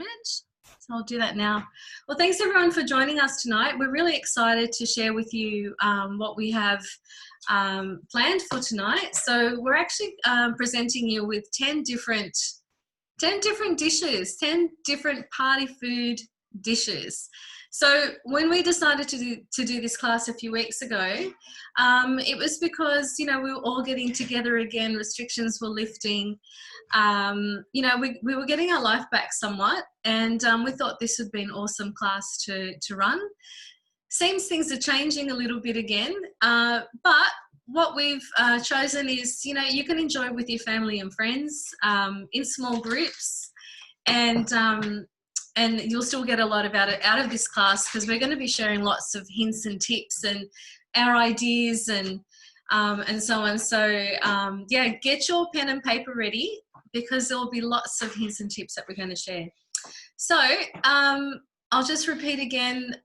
So I'll do that now. Well, thanks everyone for joining us tonight. We're really excited to share with you what we have planned for tonight. So we're actually presenting you with 10 different dishes, 10 different party food dishes. So when we decided to do this class a few weeks ago, it was because, you know, we were all getting together again, restrictions were lifting, you know, we were getting our life back somewhat, and we thought this would be an awesome class to run. Seems things are changing a little bit again, but what we've chosen is, you know, you can enjoy with your family and friends in small groups, and you'll still get a lot out of this class, because we're going to be sharing lots of hints and tips and our ideas and so on. So yeah, get your pen and paper ready, because there will be lots of hints and tips that we're going to share. So I'll just repeat again,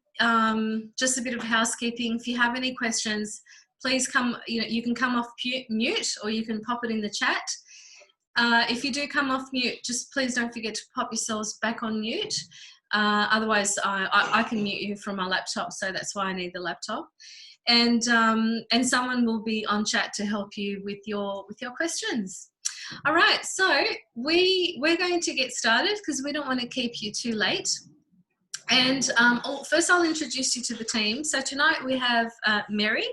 just a bit of housekeeping. If you have any questions, please come, you know, you can come off mute, or you can pop it in the chat. If you do come off mute, just please don't forget to pop yourselves back on mute. Otherwise, I can mute you from my laptop, so that's why I need the laptop. And someone will be on chat to help you with your questions. All right, so we're going to get started, because we don't want to keep you too late. And first I'll introduce you to the team. So tonight we have Mary.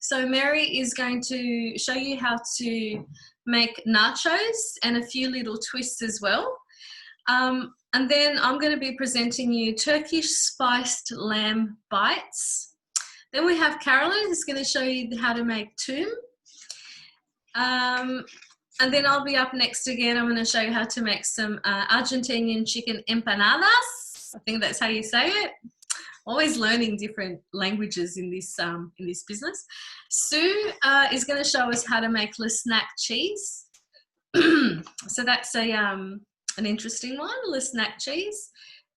So Mary is going to show you how to make nachos and a few little twists as well. And then I'm going to be presenting you Turkish spiced lamb bites. Then we have Carolyn, who's going to show you how to make Toum. And then I'll be up next again. I'm going to show you how to make some Argentinian chicken empanadas. I think that's how you say it. Always learning different languages in this business. Sue is going to show us how to make lasagna cheese. So that's an interesting one, lasagna cheese.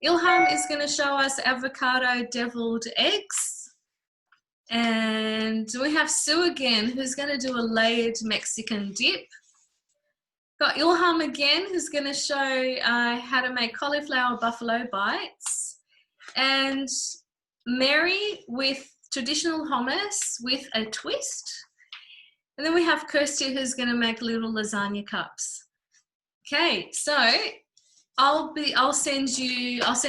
Ilham is going to show us avocado deviled eggs. And we have Sue again, who's going to do a layered Mexican dip. Got Ilham again, who's going to show how to make cauliflower buffalo bites. And Mary with traditional hummus with a twist. And then we have Kirsty, who's going to make little lasagna cups. Okay, so I'll send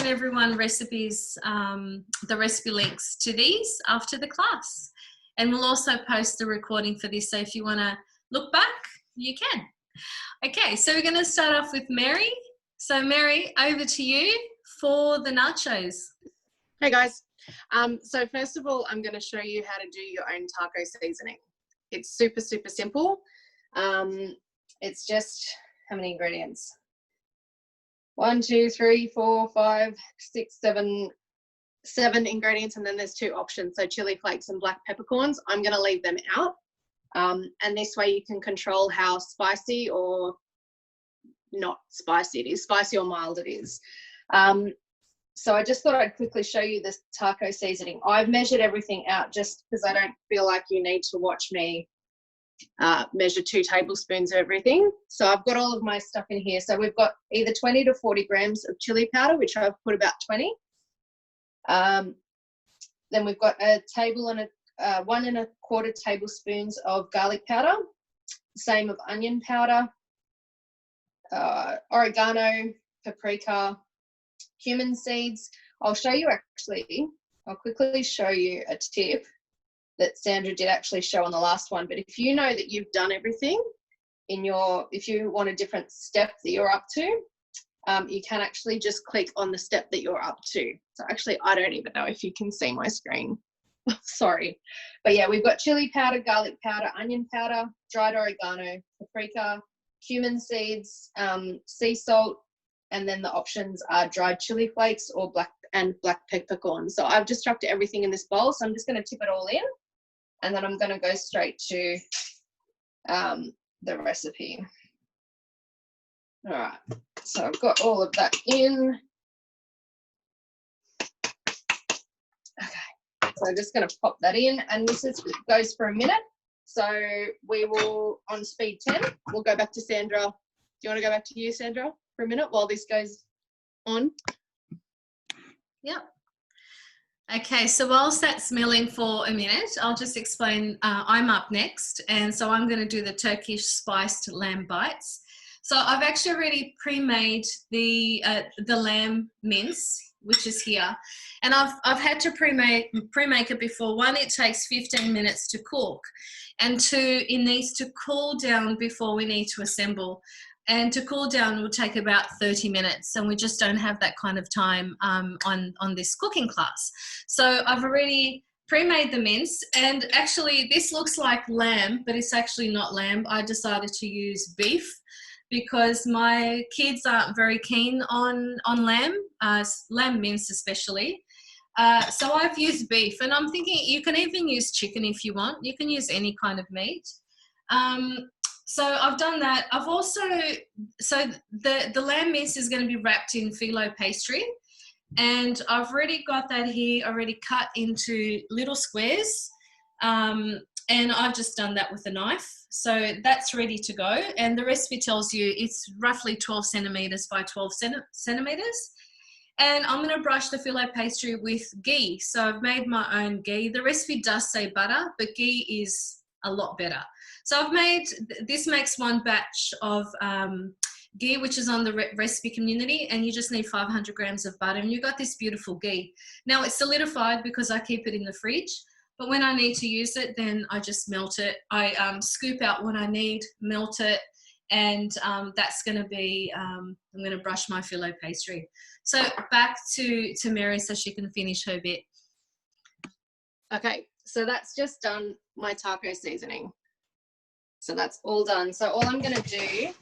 everyone recipes, the recipe links to these after the class. And we'll also post the recording for this, so if you want to look back, you can. Okay, so we're going to start off with Mary. So Mary, over to you for the nachos. Hey guys. So first of all, I'm going to show you how to do your own taco seasoning. It's super, super simple. It's just, how many ingredients? 1, 2, 3, 4, 5, 6, 7 ingredients, and then there's 2 options. So chili flakes and black peppercorns. I'm going to leave them out. And this way you can control how spicy or not spicy it is, spicy or mild it is. So I just thought I'd quickly show you this taco seasoning. I've measured everything out just because I don't feel like you need to watch me measure 2 tablespoons of everything. So I've got all of my stuff in here. So we've got either 20 to 40 grams of chili powder, which I've put about 20. Then we've got a table and 1 1/4 tablespoons of garlic powder, same of onion powder, oregano, paprika, cumin seeds. I'll quickly show you a tip that Sandra did actually show on the last one. But if you know that you've done everything if you want a different step that you're up to, you can actually just click on the step that you're up to. So actually, I don't even know if you can see my screen. Sorry. But yeah, we've got chili powder, garlic powder, onion powder, dried oregano, paprika, cumin seeds, sea salt, and then the options are dried chili flakes or black peppercorns. So I've just chucked everything in this bowl, so I'm just going to tip it all in, and then I'm going to go straight to the recipe. All right, so I've got all of that in. Okay, so I'm just going to pop that in, and this goes for a minute. So we will, on speed 10, we'll go back to Sandra. Do you want to go back to you, Sandra, for a minute while this goes on. Yep. Okay, so whilst that's milling for a minute, I'll just explain, I'm up next, and so I'm going to do the Turkish spiced lamb bites. So I've actually already pre-made the lamb mince, which is here, and I've had to pre-make it before. One, it takes 15 minutes to cook, and two, it needs to cool down before we need to assemble. And to cool down will take about 30 minutes, and we just don't have that kind of time on this cooking class. So I've already pre-made the mince, and actually this looks like lamb, but it's actually not lamb. I decided to use beef because my kids aren't very keen on lamb, lamb mince especially. So I've used beef, and I'm thinking you can even use chicken if you want. You can use any kind of meat. So I've done that. I've also, so the lamb mince is going to be wrapped in phyllo pastry, and I've already got that here already cut into little squares, and I've just done that with a knife. So that's ready to go, and the recipe tells you it's roughly 12 centimeters by 12 centimeters. And I'm going to brush the phyllo pastry with ghee. So I've made my own ghee. The recipe does say butter, but ghee is a lot better. So I've made, this makes one batch of ghee, which is on the recipe community, and you just need 500 grams of butter, and you've got this beautiful ghee. Now it's solidified because I keep it in the fridge, but when I need to use it, then I just melt it. I scoop out what I need, melt it, and that's going to be, I'm going to brush my phyllo pastry. So back to Mary so she can finish her bit. Okay, so that's just done my taco seasoning. So that's all done. So all I'm going to do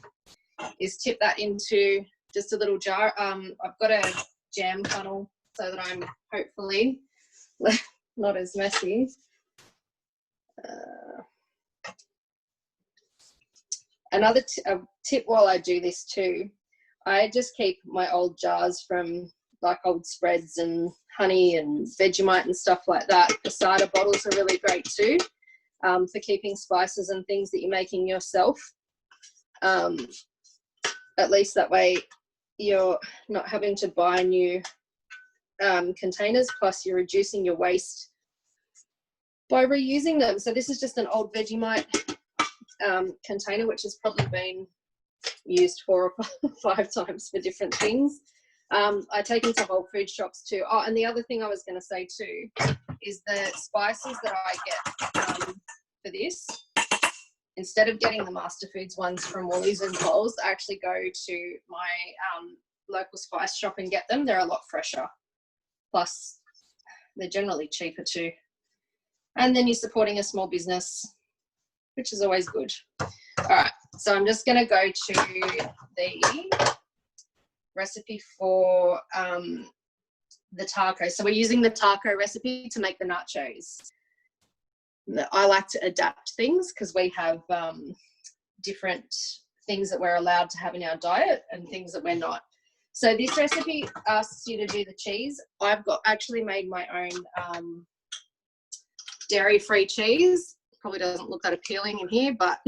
is tip that into just a little jar. I've got a jam funnel so that I'm hopefully not as messy. Another tip while I do this too, I just keep my old jars from like old spreads and honey and Vegemite and stuff like that. The cider bottles are really great too, for keeping spices and things that you're making yourself. At least that way you're not having to buy new containers, plus you're reducing your waste by reusing them. So this is just an old Vegemite container, which has probably been used 4 or 5 times for different things. I take into Whole Food shops too. Oh, and the other thing I was going to say too is the spices that I get for this, instead of getting the Master Foods ones from Woolies and Coles, I actually go to my local spice shop and get them. They're a lot fresher. Plus, they're generally cheaper too. And then you're supporting a small business, which is always good. All right, so I'm just going to go to the recipe for the taco. So we're using the taco recipe to make the nachos. I like to adapt things because we have different things that we're allowed to have in our diet and things that we're not. So this recipe asks you to do the cheese. I've actually made my own dairy-free cheese. Probably doesn't look that appealing in here, but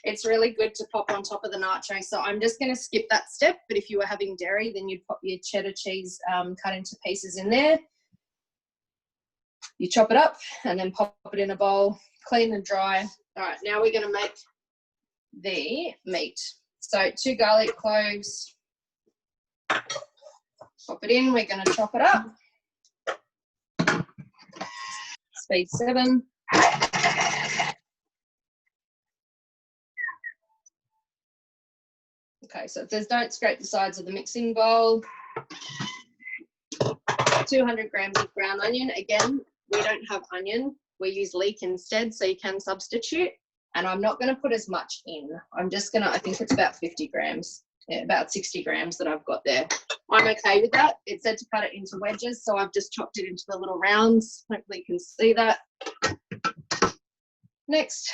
it's really good to pop on top of the nacho. So I'm just going to skip that step, but if you were having dairy, then you'd pop your cheddar cheese cut into pieces in there. You chop it up and then pop it in a bowl, clean and dry. All right, now we're going to make the meat. So 2 garlic cloves, pop it in. We're going to chop it up. Speed 7. Okay, so it says don't scrape the sides of the mixing bowl. 200 grams of ground onion. Again, we don't have onion. We use leek instead, so you can substitute. And I'm not going to put as much in. I'm just going to, I think it's about 50 grams, yeah, about 60 grams that I've got there. I'm okay with that. It said to cut it into wedges, so I've just chopped it into the little rounds. Hopefully you can see that. Next,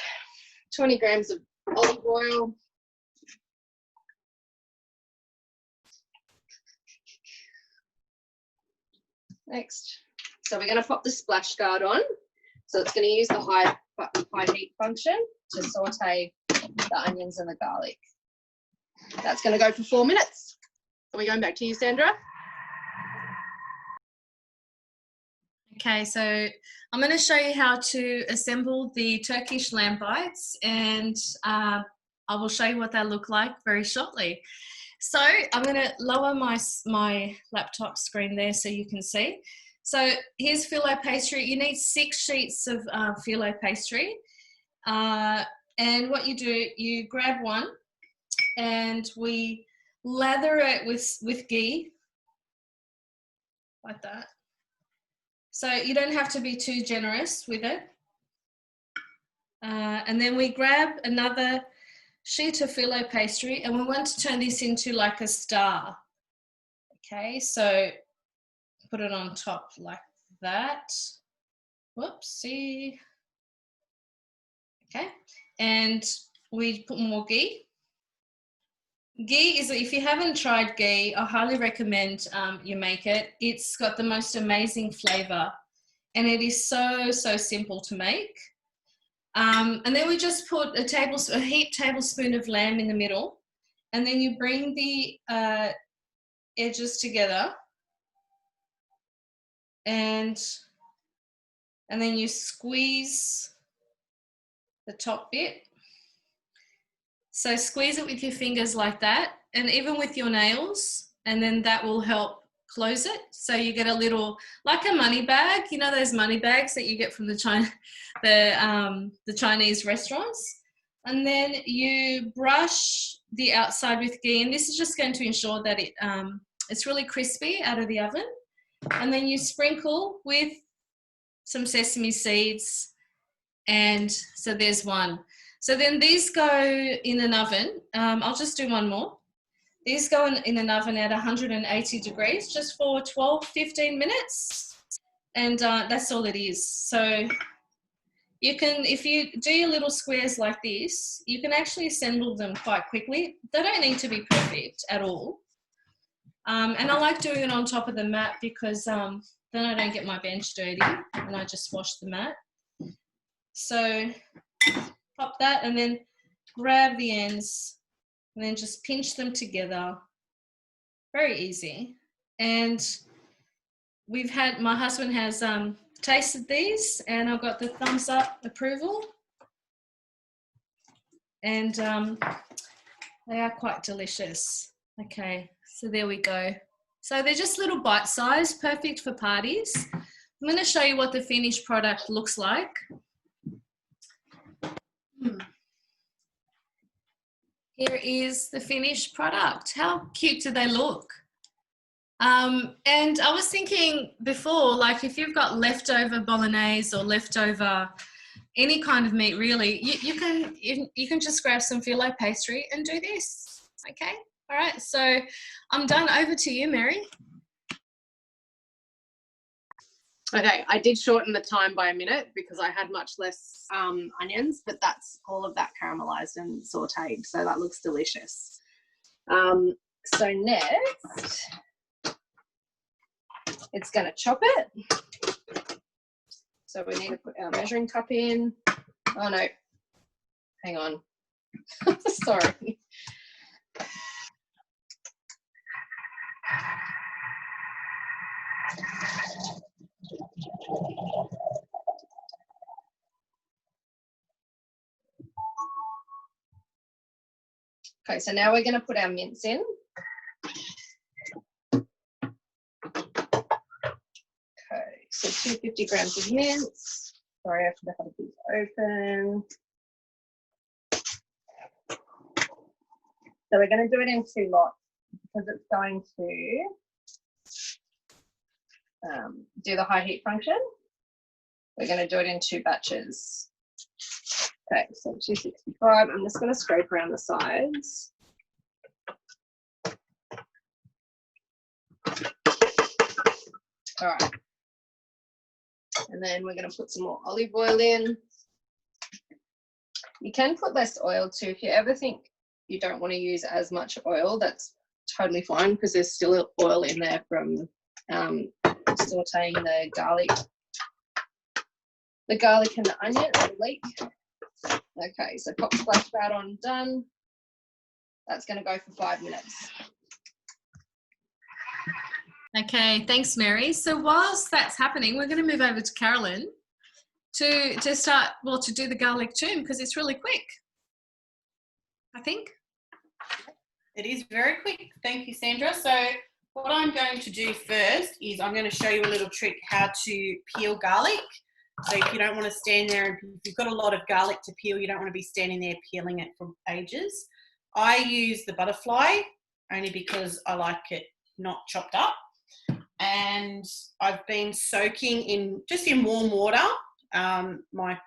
20 grams of olive oil. Next, so we're going to pop the splash guard on. So it's going to use the high heat function to saute the onions and the garlic. That's going to go for 4 minutes. Are we going back to you, Sandra? Okay, so I'm going to show you how to assemble the Turkish lamb bites, and I will show you what they look like very shortly. So I'm going to lower my laptop screen there so you can see. So here's filo pastry. You need 6 sheets of filo pastry. And what you do, you grab one and we lather it with ghee, like that. So you don't have to be too generous with it. And then we grab another sheet of filo pastry and we want to turn this into like a star. Okay, so put it on top like that. Whoopsie. Okay, and we put more ghee. Ghee is, if you haven't tried ghee, I highly recommend you make it. It's got the most amazing flavor and it is so simple to make. And then we just put a heaped tablespoon of lamb in the middle, and then you bring the edges together and then you squeeze the top bit. So squeeze it with your fingers like that, and even with your nails, and then that will help close it. So you get a little, like a money bag, you know those money bags that you get from the Chinese restaurants. And then you brush the outside with ghee, and this is just going to ensure that it's really crispy out of the oven. And then you sprinkle with some sesame seeds, and so there's one. So then these go in an oven. I'll just do one more. These go in an oven at 180 degrees just for 12-15 minutes. And that's all it is. So you can, if you do your little squares like this, you can actually assemble them quite quickly. They don't need to be perfect at all. And I like doing it on top of the mat because then I don't get my bench dirty and I just wash the mat. So pop that and then grab the ends and then just pinch them together. Very easy. And my husband has tasted these and I've got the thumbs up approval. And they are quite delicious. Okay, so there we go. So they're just little bite size, perfect for parties. I'm going to show you what the finished product looks like. Here is the finished product. How cute do they look? And I was thinking before, like if you've got leftover bolognese or leftover any kind of meat, really, you can just grab some filo pastry and do this. Okay, all right. So I'm done. Over to you, Mary. Okay, I did shorten the time by a minute because I had much less onions, but that's all of that caramelized and sauteed, so that looks delicious. So next, it's going to chop it. So we need to put our measuring cup in. Oh no, hang on. Sorry. Okay, so now we're going to put our mince in. Okay, so 250 grams of mince. Sorry, I have to have these open. So we're going to do it in 2 lots because it's going to do the high heat function. We're going to do it in 2 batches. Okay, so 265. I'm just going to scrape around the sides. All right. And then we're going to put some more olive oil in. You can put less oil too. If you ever think you don't want to use as much oil, that's totally fine because there's still oil in there from sauteing the garlic and the onion or the leek. Okay, so pop splash that on, done. That's going to go for 5 minutes. Okay, thanks, Mary. So whilst that's happening, we're going to move over to Carolyn to start, well, to do the garlic toum because it's really quick, I think. It is very quick. Thank you, Sandra. So what I'm going to do first is I'm going to show you a little trick how to peel garlic. So if you don't want to stand there, if you've got a lot of garlic to peel, you don't want to be standing there peeling it for ages. I use the butterfly only because I like it not chopped up. And I've been soaking in warm water my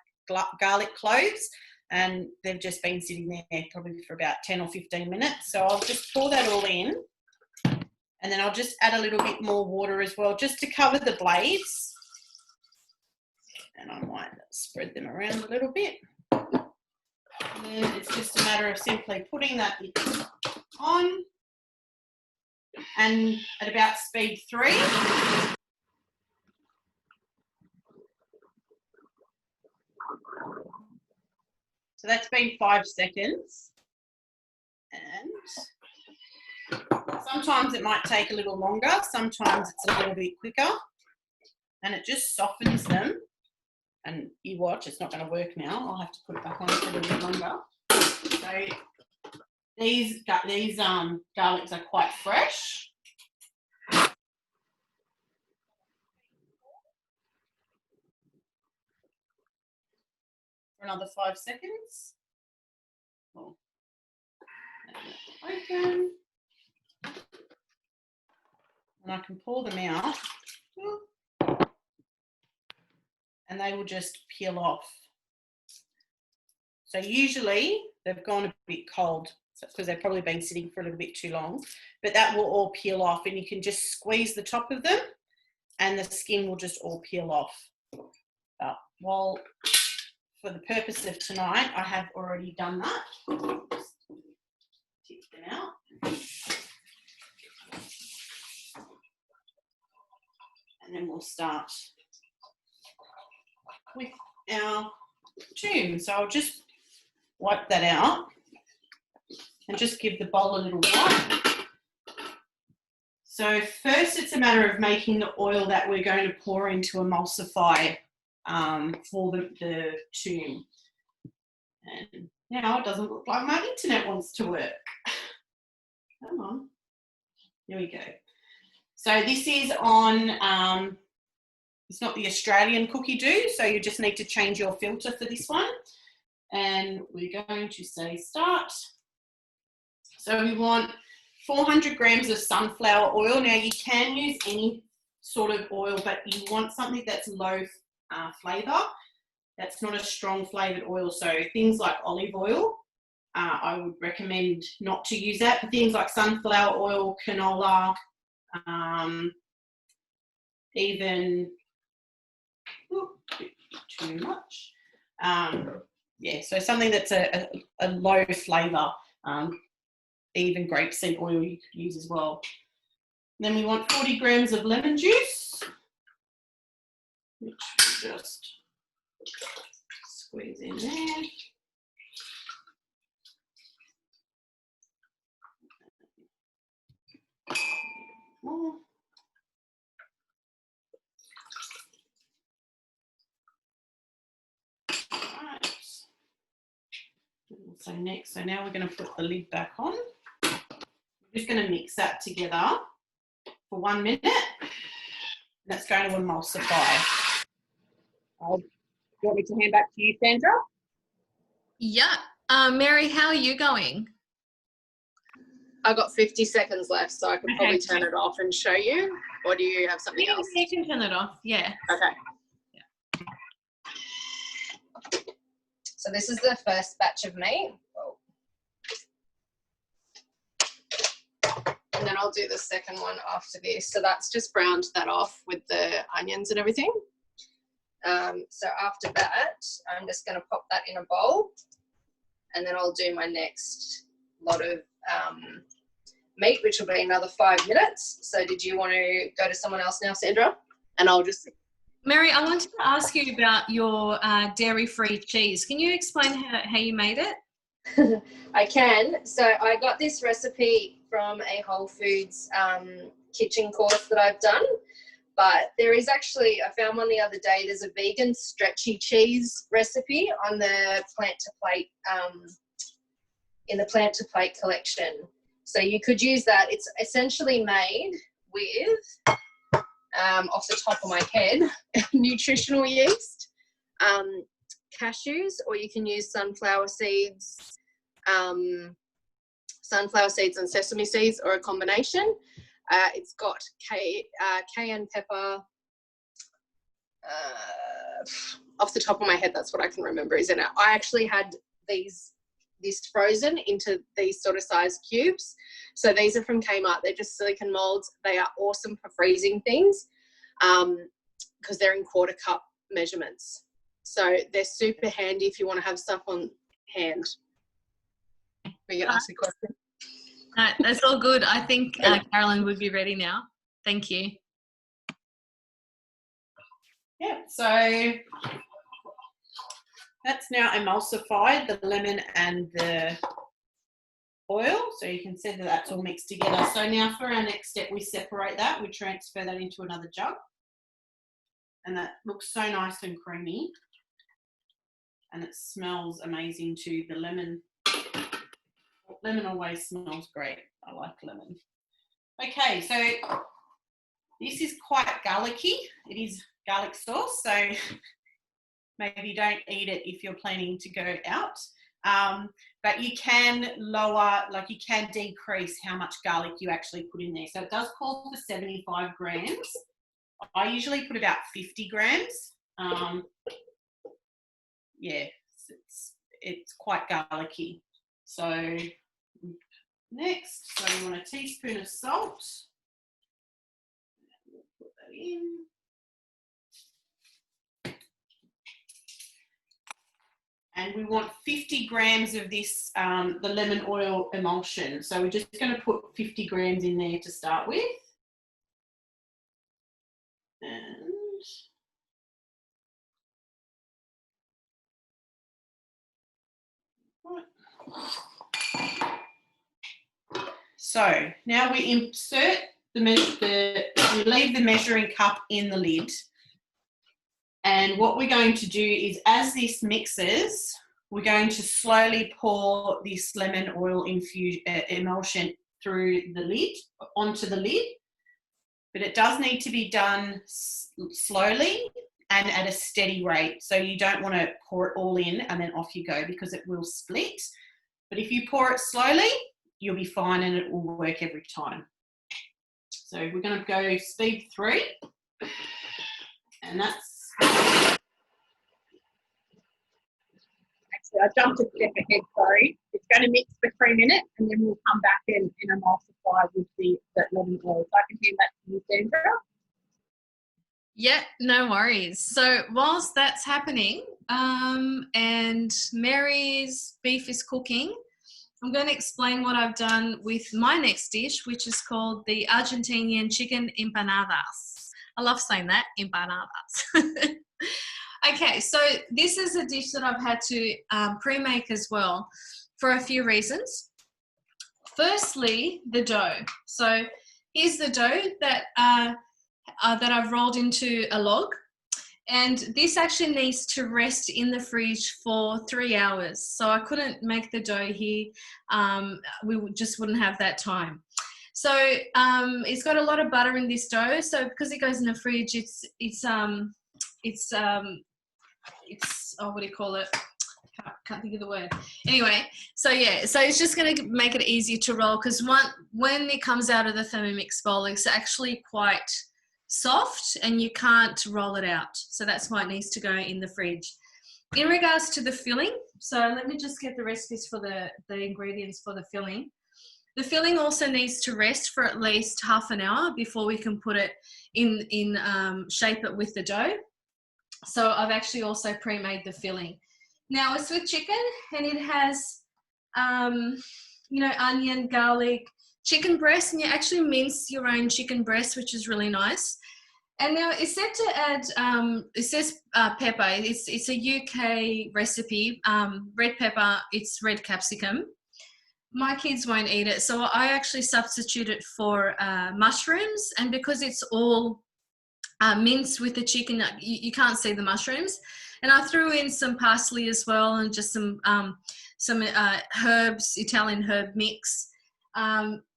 garlic cloves, and they've just been sitting there probably for about 10 or 15 minutes. So I'll just pour that all in, and then I'll just add a little bit more water as well, just to cover the blades. And I might spread them around a little bit. And then it's just a matter of simply putting that on, and at about speed 3. So that's been 5 seconds. And sometimes it might take a little longer, sometimes it's a little bit quicker. And it just softens them. And you watch, it's not going to work now. I'll have to put it back on for a little bit longer. So these garlics are quite fresh. For another 5 seconds. Oh. Open. And I can pull them out. And they will just peel off. So usually they've gone a bit cold because they've probably been sitting for a little bit too long, but that will all peel off, and you can just squeeze the top of them and the skin will just all peel off. But while, for the purpose of tonight, I have already done that. Just tip them out. And then we'll start with our toum. So I'll just wipe that out and just give the bowl a little wipe. So first it's a matter of making the oil that we're going to pour in to emulsify for the toum. And now it doesn't look like my internet wants to work. Come on. Here we go. So this is on, it's not the Australian cookie dough, so you just need to change your filter for this one. And we're going to say start. So we want 400 grams of sunflower oil. Now you can use any sort of oil, but you want something that's low flavour. That's not a strong flavoured oil. So things like olive oil, I would recommend not to use that. For things like sunflower oil, canola, even too much. Yeah, so something that's a low flavour, even grapeseed oil you could use as well. Then we want 40 grams of lemon juice, which we'll just squeeze in there. More. Right. So now we're going to put the lid back on. We're just going to mix that together for 1 minute. And that's going to emulsify. Do you want me to hand back to you, Sandra? Yeah. Mary, how are you going? I've got 50 seconds left, so I can probably turn it off and show you. Or do you have something else? You can turn it off, yeah. Okay. Yeah. So this is the first batch of meat. And then I'll do the second one after this. So that's just browned that off with the onions and everything. So after that, I'm just going to pop that in a bowl. And then I'll do my next lot of meat, which will be another 5 minutes. So did you want to go to someone else now, Sandra? And I'll just... Mary, I wanted to ask you about your dairy-free cheese. Can you explain how you made it? I can. So I got this recipe from a Whole Foods kitchen course that I've done. But there is actually, I found one the other day, there's a vegan stretchy cheese recipe on the Plant to Plate, in the Plant to Plate collection. So you could use that. It's essentially made with, off the top of my head, nutritional yeast, cashews, or you can use sunflower seeds and sesame seeds, or a combination. It's got cayenne pepper. Off the top of my head, that's what I can remember is in it. I actually had this frozen into these sort of size cubes. So these are from Kmart. They're just silicone molds. They are awesome for freezing things because they're in quarter cup measurements. So they're super handy if you want to have stuff on hand. We can ask a question. That's all good. I think Carolyn would be ready now. Thank you. Yeah, so that's now emulsified, the lemon and the oil. So you can see that that's all mixed together. So now for our next step, we separate that. We transfer that into another jug. And that looks so nice and creamy. And it smells amazing too. The lemon always smells great. I like lemon. Okay, so this is quite garlicky. It is garlic sauce, so maybe don't eat it if you're planning to go out. But you can lower, like you can decrease how much garlic you actually put in there. So it does call for 75 grams. I usually put about 50 grams. Yeah, it's quite garlicky. So next, so you want a teaspoon of salt. We'll put that in. And we want 50 grams of this, the lemon oil emulsion. So we're just going to put 50 grams in there to start with. And so now we insert we leave the measuring cup in the lid. And what we're going to do is, as this mixes, we're going to slowly pour this lemon oil emulsion through the lid, onto the lid. But it does need to be done slowly and at a steady rate. So you don't want to pour it all in and then off you go, because it will split. But if you pour it slowly, you'll be fine and it will work every time. So we're going to go speed 3. And that's... Actually, I jumped a step ahead, sorry. It's going to mix for 3 minutes and then we'll come back and emulsify with the lemon oil. So I can hand that to you, Sandra. Yeah, no worries. So whilst that's happening and Mary's beef is cooking, I'm going to explain what I've done with my next dish, which is called the Argentinian chicken empanadas. I love saying that, empanadas. Okay, so this is a dish that I've had to pre-make as well for a few reasons. Firstly, the dough. So here's the dough that I've rolled into a log, and this actually needs to rest in the fridge for 3 hours. So I couldn't make the dough here. We just wouldn't have that time. So it's got a lot of butter in this dough. So because it goes in the fridge, it's oh, what do you call it? Can't think of the word. Anyway, so yeah, so it's just going to make it easier to roll, because when it comes out of the Thermomix bowl, it's actually quite soft and you can't roll it out. So that's why it needs to go in the fridge. In regards to the filling, so let me just get the recipes for the ingredients for the filling. The filling also needs to rest for at least half an hour before we can put it in shape it with the dough. So I've actually also pre-made the filling. Now it's with chicken, and it has, onion, garlic, chicken breast, and you actually mince your own chicken breast, which is really nice. And now it's said to add, it says pepper. It's a UK recipe. Red pepper, it's red capsicum. my kids won't eat it, so I actually substitute it for mushrooms, and because it's all minced with the chicken, you can't see the mushrooms, and I threw in some parsley as well, and just some herbs, Italian herb mix.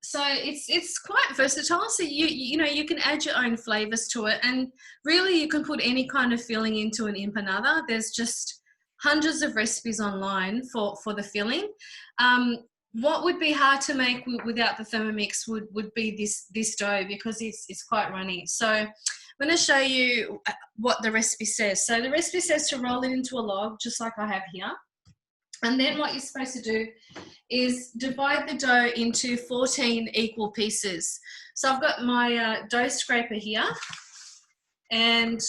So it's quite versatile. So you know, you can add your own flavors to it, and really you can put any kind of filling into an empanada. There's just hundreds of recipes online for the filling. What would be hard to make without the Thermomix would be this dough, because it's quite runny. So I'm going to show you what the recipe says. So the recipe says to roll it into a log, just like I have here. And then what you're supposed to do is divide the dough into 14 equal pieces. So I've got my dough scraper here, and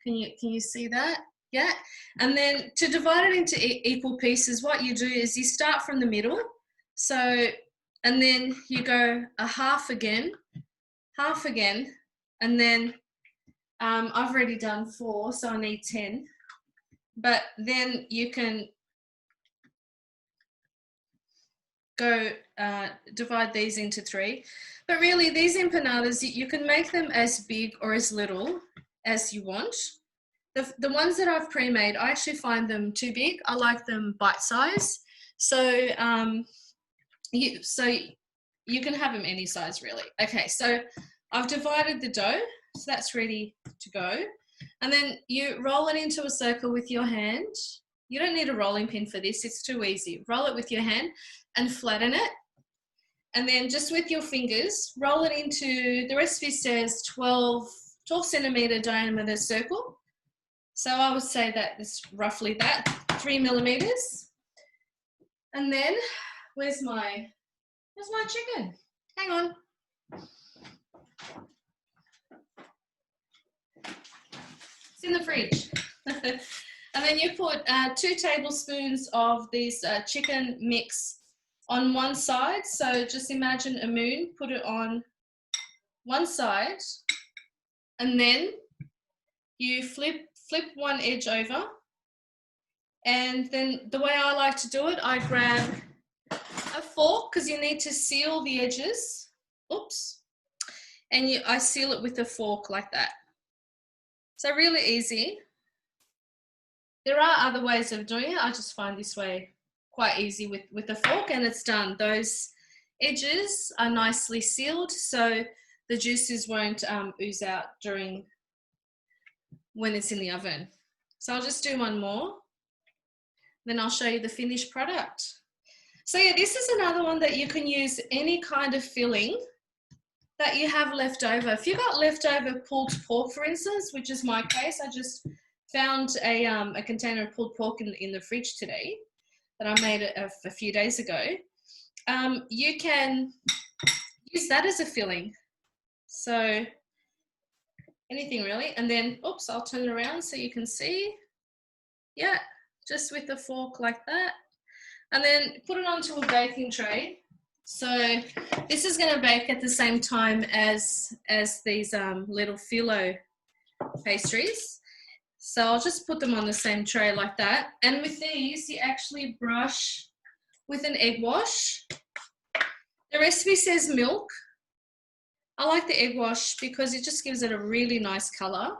can you see that? Yeah. And then to divide it into equal pieces, what you do is you start from the middle. So, and then you go a half again, and then I've already done 4, so I need 10. But then you can go divide these into 3. But really, these empanadas, you can make them as big or as little as you want. The ones that I've pre-made, I actually find them too big. I like them bite-size. So you can have them any size, really. Okay, so I've divided the dough, so that's ready to go. And then you roll it into a circle with your hand. You don't need a rolling pin for this, it's too easy. Roll it with your hand and flatten it. And then just with your fingers, roll it into, the recipe says 12 centimeter diameter circle. So I would say that it's roughly that, 3 millimeters. And then, where's my chicken? Hang on. It's in the fridge. And then you put 2 tablespoons of this chicken mix on one side. So just imagine a moon, put it on one side, and then you flip one edge over. And then the way I like to do it, I grab a fork, because you need to seal the edges. Oops. And I seal it with a fork like that. So really easy. There are other ways of doing it. I just find this way quite easy with a fork, and it's done. Those edges are nicely sealed, so the juices won't ooze out when it's in the oven. So I'll just do one more, then I'll show you the finished product. So yeah, this is another one that you can use any kind of filling that you have left over. If you've got leftover pulled pork, for instance, which is my case, I just found a container of pulled pork in the fridge today that I made a few days ago. You can use that as a filling. So anything really. And then, oops, I'll turn it around so you can see. Yeah, just with the fork like that. And then put it onto a baking tray. So this is going to bake at the same time as these little phyllo pastries. So I'll just put them on the same tray like that. And with these, you actually brush with an egg wash. The recipe says milk. I like the egg wash because it just gives it a really nice color.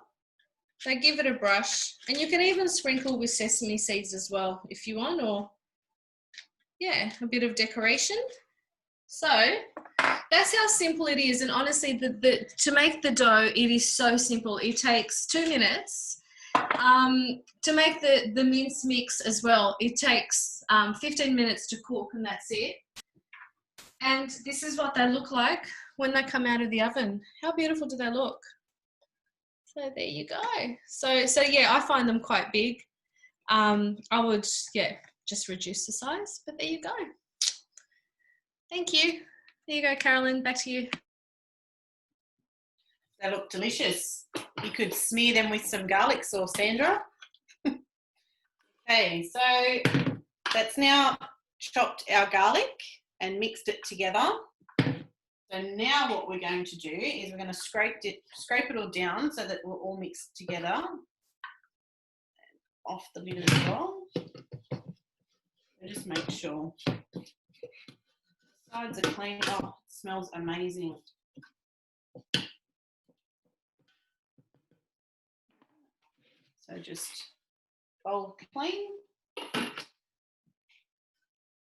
So give it a brush, and you can even sprinkle with sesame seeds as well if you want, or yeah, a bit of decoration. So that's how simple it is. And honestly, to make the dough, it is so simple. It takes 2 minutes. To make the mince mix as well, it takes 15 minutes to cook, and that's it. And this is what they look like when they come out of the oven. How beautiful do they look? So there you go. So yeah, I find them quite big. I would, yeah, just reduce the size, but there you go. Thank you. There you go, Carolyn, back to you. They look delicious. You could smear them with some garlic sauce, Sandra. Okay, so that's now chopped our garlic and mixed it together. So now what we're going to do is we're going to scrape it all down so that it will all mix together. Off the lid as well. And just make sure. Sides are clean. Oh, it smells amazing. So just fold clean.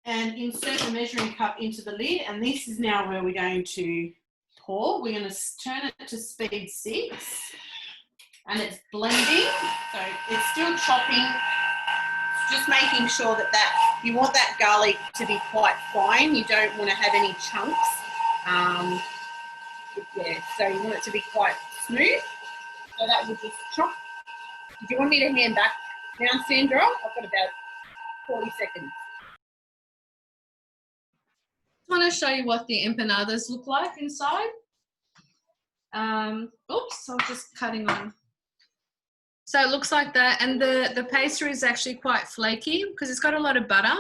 And insert the measuring cup into the lid. And this is now where we're going to pour. We're going to turn it to speed 6. And it's blending. So it's still chopping. Just making sure that you want that garlic to be quite fine. You don't want to have any chunks. Yeah, so you want it to be quite smooth. So that will just chop. Do you want me to hand back now, Sandra? I've got about 40 seconds. I want to show you what the empanadas look like inside. Oops, I'm just cutting on. So it looks like that, and the pastry is actually quite flaky because it's got a lot of butter,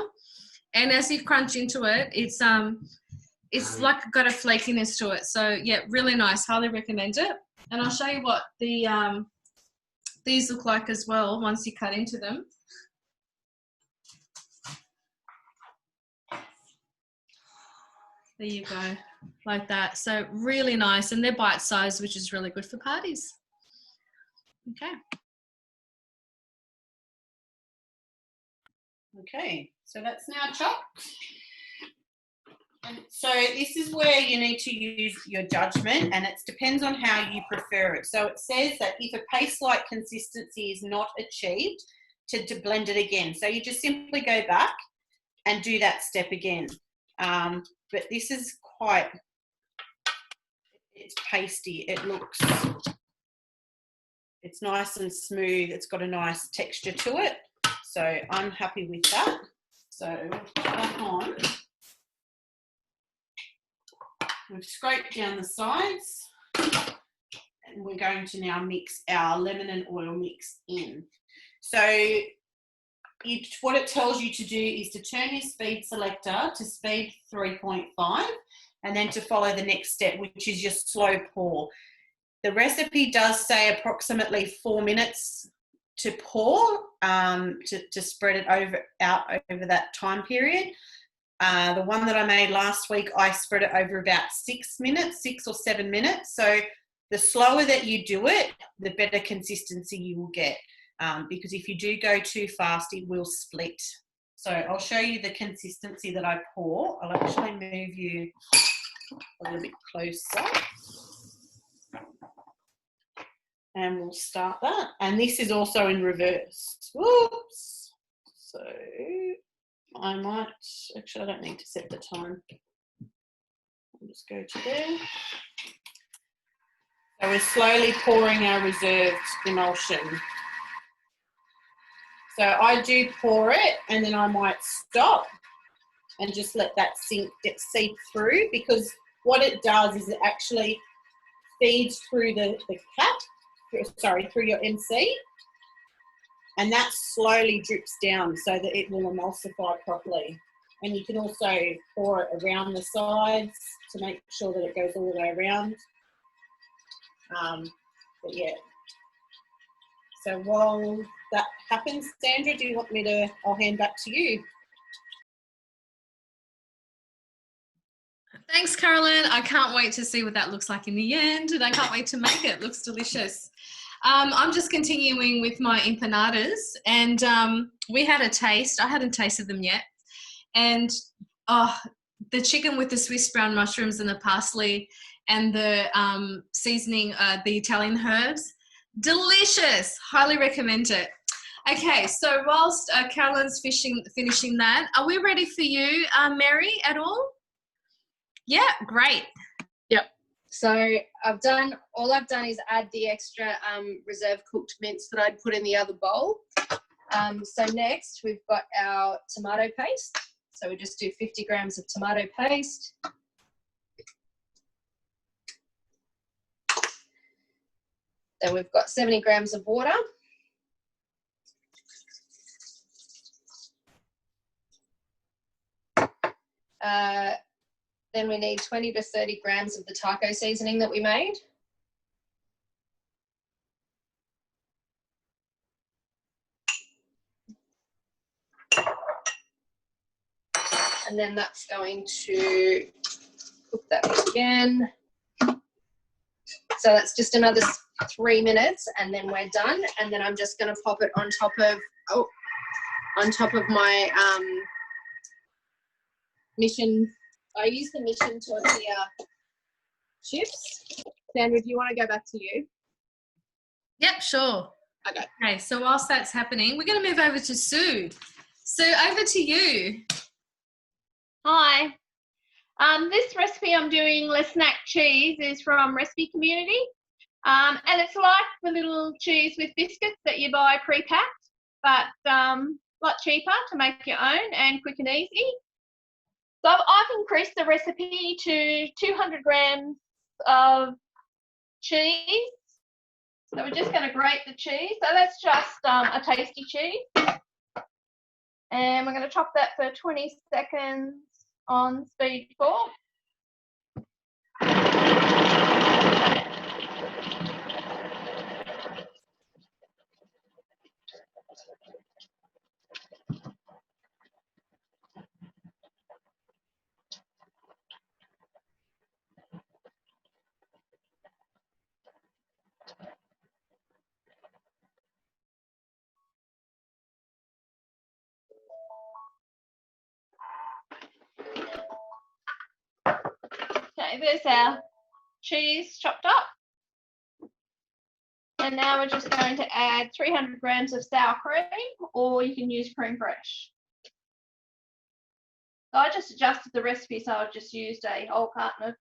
and as you crunch into it, it's like got a flakiness to it. So yeah, really nice. Highly recommend it. And I'll show you what the these look like as well once you cut into them. There you go, like that. So really nice, and they're bite-sized, which is really good for parties. Okay. Okay, so that's now chopped. And so this is where you need to use your judgment, and it depends on how you prefer it. So it says that if a paste-like consistency is not achieved, to blend it again. So you just simply go back and do that step again. But this is it's pasty. It's nice and smooth. It's got a nice texture to it. So I'm happy with that. So put that on. We've scraped down the sides, and we're going to now mix our lemon and oil mix in. So what it tells you to do is to turn your speed selector to speed 3.5, and then to follow the next step, which is your slow pour. The recipe does say approximately 4 minutes to pour, to spread it out over that time period. The one that I made last week, I spread it over about 6 minutes, 6 or 7 minutes. So the slower that you do it, the better consistency you will get. Because if you do go too fast, it will split. So I'll show you the consistency that I pour. I'll actually move you a little bit closer. And we'll start that. And this is also in reverse. Whoops. So I might, actually I don't need to set the time. I'll just go to there. So we're slowly pouring our reserved emulsion. So I do pour it, and then I might stop and just let that seep through, because what it does is it actually feeds through the cap, through your MC, and that slowly drips down so that it will emulsify properly. And you can also pour it around the sides to make sure that it goes all the way around. But yeah. So while that happens, Sandra, do you want me to, I'll hand back to you. Thanks, Carolyn. I can't wait to see what that looks like in the end, and I can't wait to make it. It looks delicious. I'm just continuing with my empanadas, and we had a taste. I hadn't tasted them yet. And the chicken with the Swiss brown mushrooms and the parsley and the seasoning, the Italian herbs, delicious. Highly recommend it. Okay, so whilst Carolyn's finishing that, are we ready for you, Mary, at all? Yeah, great. Yep. So all I've done is add the extra reserve cooked mince that I'd put in the other bowl. So next we've got our tomato paste. So we just do 50 grams of tomato paste. Then we've got 70 grams of water. Then we need 20 to 30 grams of the taco seasoning that we made. and then that's going to cook that again. So that's just another 3 minutes, and then we're done. And then I'm just going to pop it on top of my Mission. I use the Mission tortilla chips. Sandra, do you want to go back to you? Yep, sure. Okay. Okay, so whilst that's happening, we're going to move over to Sue. Sue, over to you. Hi. This recipe I'm doing, Lasagna cheese, is from Recipe Community. And it's like the little cheese with biscuits that you buy pre-packed, but a lot cheaper to make your own and quick and easy. So I've increased the recipe to 200 grams of cheese. So we're just going to grate the cheese. So that's just a tasty cheese. And we're going to chop that for 20 seconds on speed 4. Okay, there's our cheese chopped up. And now we're just going to add 300 grams of sour cream, or you can use creme fraiche. So I just adjusted the recipe, so I just used a whole carton of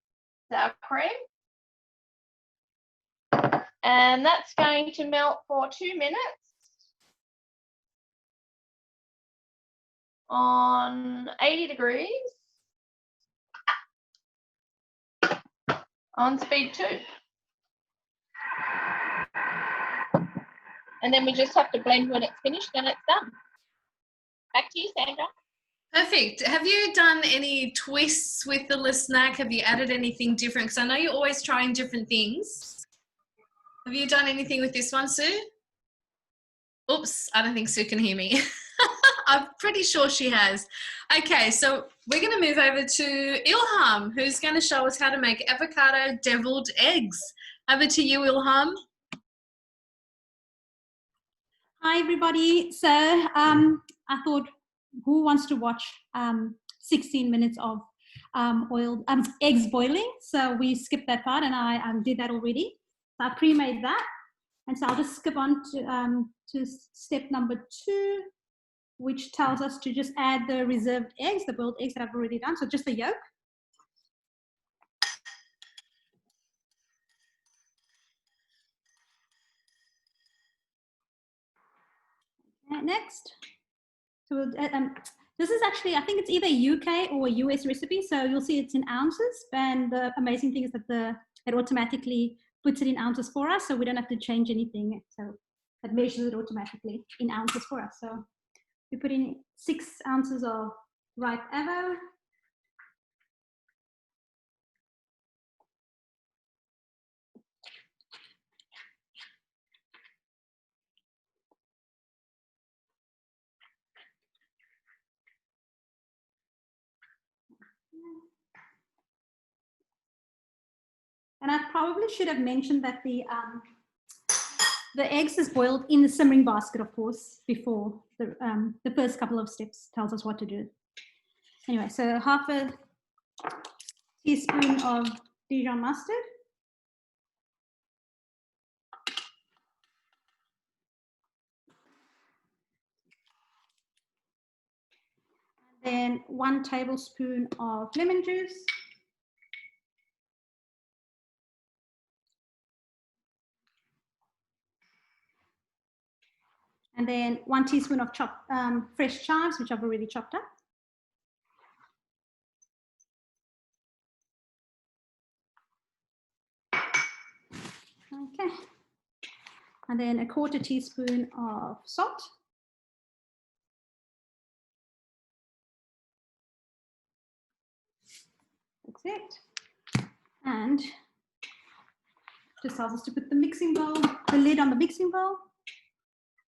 sour cream. And that's going to melt for 2 minutes on 80 degrees on speed 2. And then we just have to blend when it's finished and it's done. Back to you, Sandra. Perfect. Have you done any twists with the lasagna? Have you added anything different? Because I know you're always trying different things. Have you done anything with this one, Sue? Oops, I don't think Sue can hear me. I'm pretty sure she has. Okay, so we're going to move over to Ilham, who's going to show us how to make avocado deviled eggs. Over to you, Ilham. Hi everybody. So I thought, who wants to watch 16 minutes of eggs boiling? So we skipped that part, and I did that already. So I pre-made that, and so I'll just skip on to step number 2, which tells us to just add the reserved eggs, the boiled eggs that I've already done. So just the yolk. Next, so we'll, this is actually, I think it's either a UK or a US recipe, so you'll see it's in ounces, and the amazing thing is that it automatically puts it in ounces for us, so we don't have to change anything, so it measures it automatically in ounces for us. So we put in 6 ounces of ripe avo, and I probably should have mentioned that the eggs is boiled in the simmering basket, of course, before the first couple of steps tells us what to do. Anyway, so half a teaspoon of Dijon mustard, and then 1 tablespoon of lemon juice, and then 1 teaspoon of chopped fresh chives, which I've already chopped up. Okay, and then a 1/4 teaspoon of salt. That's it. And just tells us to put the mixing bowl, the lid on the mixing bowl,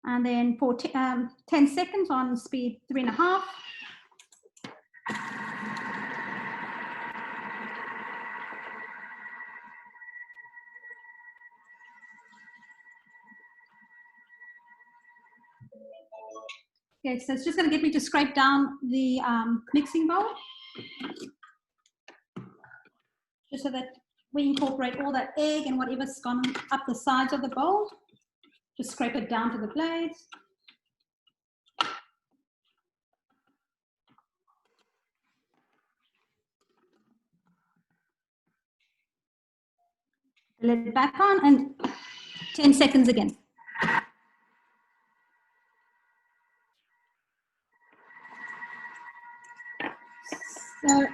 and then for 10 seconds on speed 3.5. Okay, so it's just going to get me to scrape down the mixing bowl, just so that we incorporate all that egg and whatever's gone up the sides of the bowl. Just scrape it down to the blades. The lid back on and 10 seconds again. So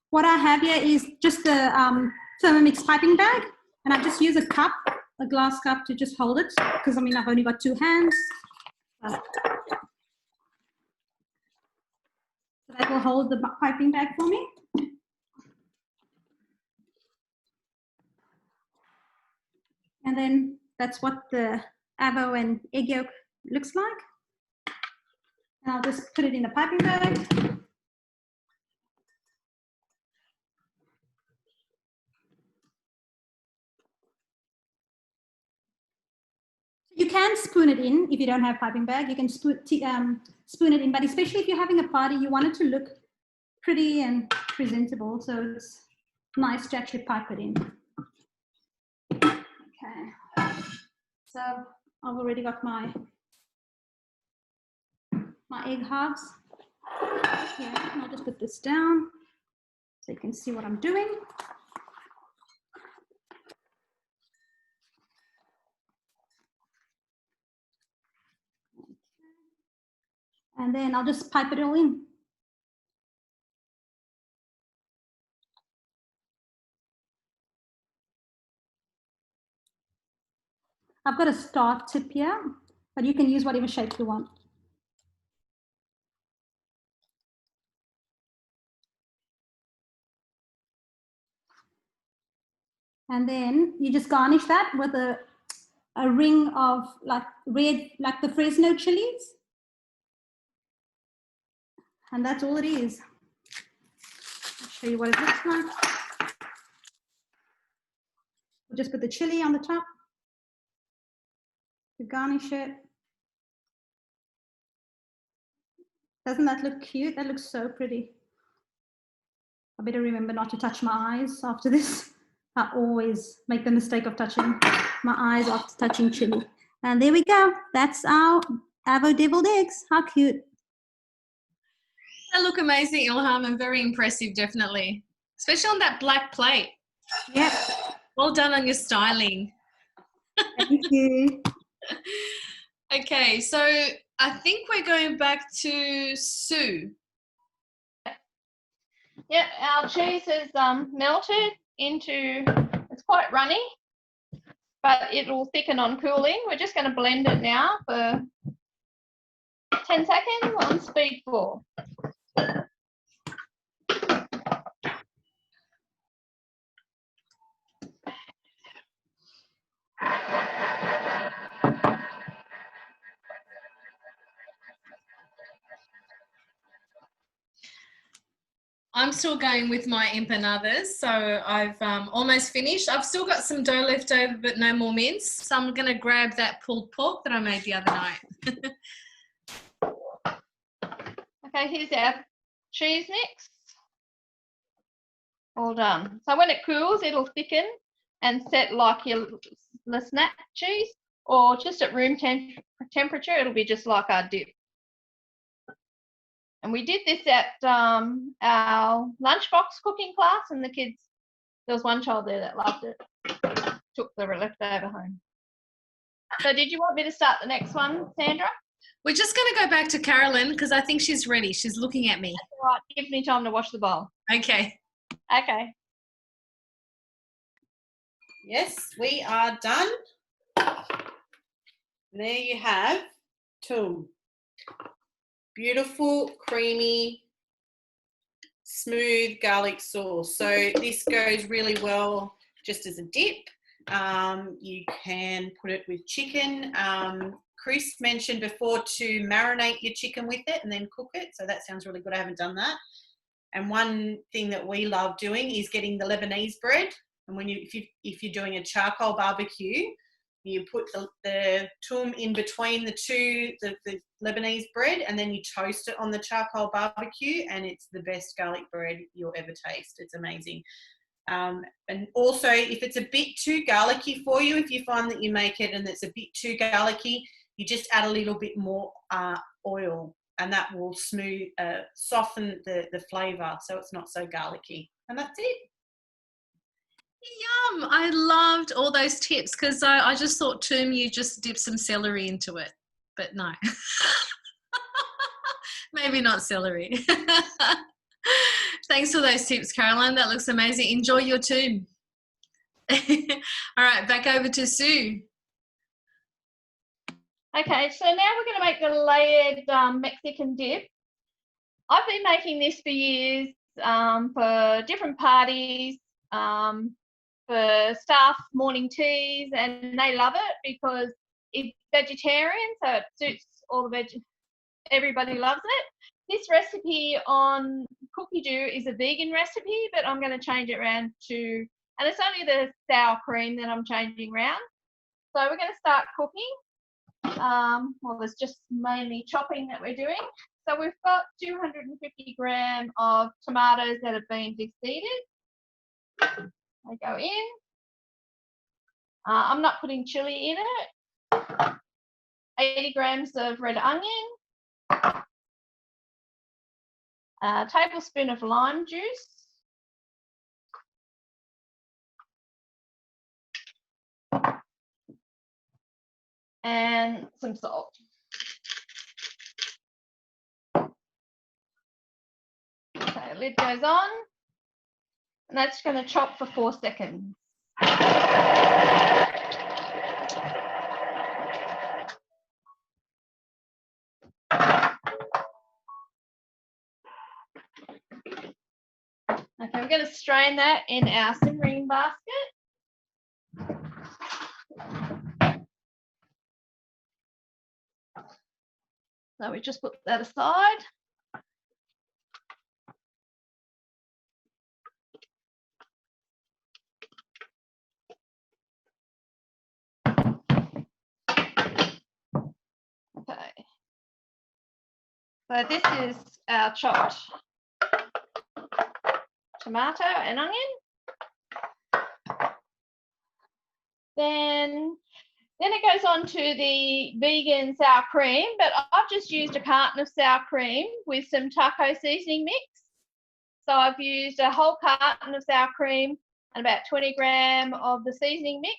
what I have here is just the Thermomix piping bag, and I just use a cup, a glass cup, to just hold it, because I mean I've only got 2 hands. So that will hold the piping bag for me. And then that's what the avo and egg yolk looks like. And I'll just put it in the piping bag. You can spoon it in if you don't have piping bag. You can spoon it in, but especially if you're having a party, you want it to look pretty and presentable. So it's nice to actually pipe it in. Okay. So I've already got my egg halves. Yeah, and I'll just put this down so you can see what I'm doing. And then I'll just pipe it all in. I've got a star tip here, but you can use whatever shape you want. And then you just garnish that with a ring of like red, like the Fresno chilies. And that's all it is. I'll show you what it looks like. We'll just put the chili on the top to garnish it. Doesn't that look cute? That looks so pretty. I better remember not to touch my eyes after this. I always make the mistake of touching my eyes after touching chili. And there we go. That's our avo deviled eggs. How cute. They look amazing, Ilham, and very impressive, definitely. Especially on that black plate. Yep. Well done on your styling. Thank you. Okay, so I think we're going back to Sue. Yep, our cheese is melted into, it's quite runny, but it'll thicken on cooling. We're just going to blend it now for 10 seconds on speed 4. I'm still going with my empanadas, so I've almost finished. I've still got some dough left over, but no more mince. So I'm going to grab that pulled pork that I made the other night. Okay, here's our cheese mix. All done. So when it cools, it'll thicken and set like your lasagna cheese, or just at room temperature, it'll be just like our dip. And we did this at our lunchbox cooking class, and the kids, there was one child there that loved it, took the leftover home. So did you want me to start the next one, Sandra? We're just going to go back to Carolyn because I think she's ready. She's looking at me. That's all right. Give me time to wash the bowl. Okay. Okay. Yes, we are done. There you have Toum. Beautiful, creamy, smooth garlic sauce. So this goes really well just as a dip. You can put it with chicken. Chris mentioned before to marinate your chicken with it and then cook it. So that sounds really good. I haven't done that. And one thing that we love doing is getting the Lebanese bread. And when if you're doing a charcoal barbecue, You put the toum in between the Lebanese bread, and then you toast it on the charcoal barbecue, and it's the best garlic bread you'll ever taste. It's amazing. And also, if it's a bit too garlicky for you, if you find that you make it and it's a bit too garlicky, you just add a little bit more oil, and that will soften the flavour so it's not so garlicky. And that's it. Yum! I loved all those tips because I just thought, Toum, you just dip some celery into it, but no. Maybe not celery. Thanks for those tips, Caroline. That looks amazing. Enjoy your toum. All right, back over to Sue. Okay, so now we're going to make the layered Mexican dip. I've been making this for years for different parties, for staff morning teas, and they love it because it's vegetarian, so it suits all the everybody loves it. This recipe on Cookie Doo is a vegan recipe, but I'm going to change it around to, and it's only the sour cream that I'm changing around. So we're going to start cooking. Well, there's just mainly chopping that we're doing. So we've got 250 grams of tomatoes that have been de-seeded. They go in. I'm not putting chili in it. 80 grams of red onion. A tablespoon of lime juice. And some salt. Okay, lid goes on. And that's going to chop for 4 seconds. Okay, we're going to strain that in our simmering basket. So we just put that aside. Okay. So this is our chopped tomato and onion. Then it goes on to the vegan sour cream, but I've just used a carton of sour cream with some taco seasoning mix. So I've used a whole carton of sour cream and about 20 grams of the seasoning mix,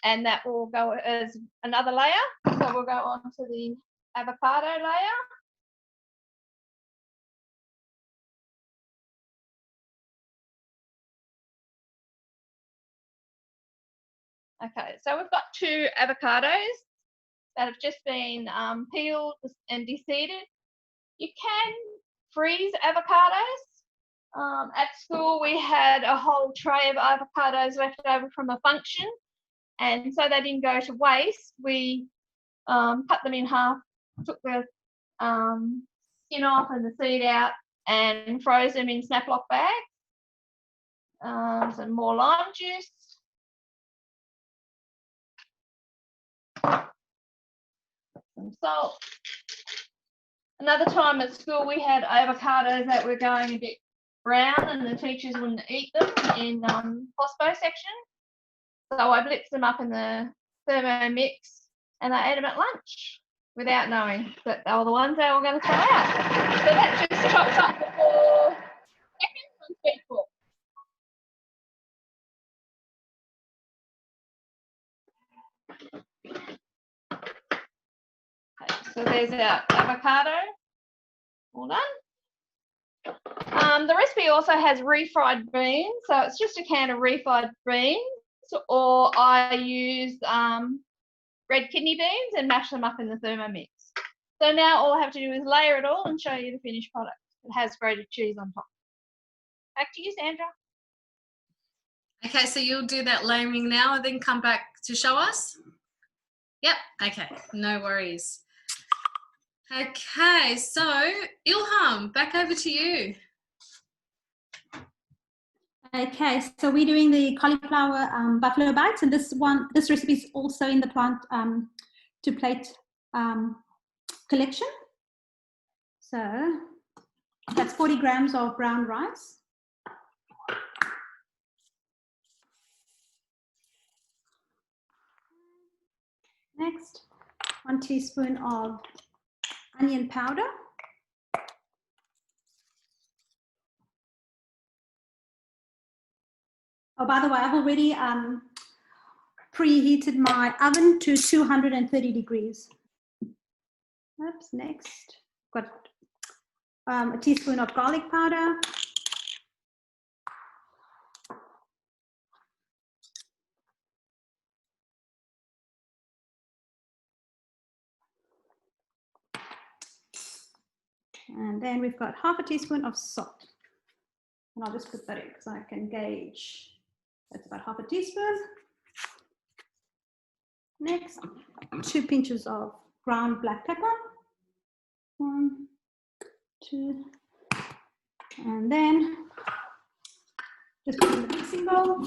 and that will go as another layer. So we'll go on to the avocado layer. Okay, so we've got 2 avocados that have just been peeled and de-seeded. You can freeze avocados. At school, we had a whole tray of avocados left over from a function, and so they didn't go to waste, we cut them in half, took the skin off and the seed out, and froze them in Snaplock bags. Some more lime juice. Some salt. Another time at school we had avocados that were going a bit brown and the teachers wouldn't eat them in Pospo section. So I blitzed them up in the Thermomix and they ate them at lunch without knowing that they were the ones they were going to throw out. So that just chops up for 4 seconds on speed cook. So there's our avocado, all done. The recipe also has refried beans, so it's just a can of refried beans, or I use red kidney beans and mash them up in the Thermomix. So now all I have to do is layer it all and show you the finished product. It has grated cheese on top. Back to you, Sandra. Okay, so you'll do that layering now and then come back to show us? Yep, okay, no worries. Okay, so Ilham, back over to you. Okay, so we're doing the cauliflower buffalo bites, and this recipe is also in the plant to plate collection. So that's 40 grams of brown rice. Next, 1 teaspoon of onion powder. Oh, by the way, I've already preheated my oven to 230 degrees. Oops, next, got a teaspoon of garlic powder. And then we've got half a teaspoon of salt. And I'll just put that in because I can gauge. That's about half a teaspoon. Next, 2 pinches of ground black pepper. 1, 2, and then just put in the mixing bowl.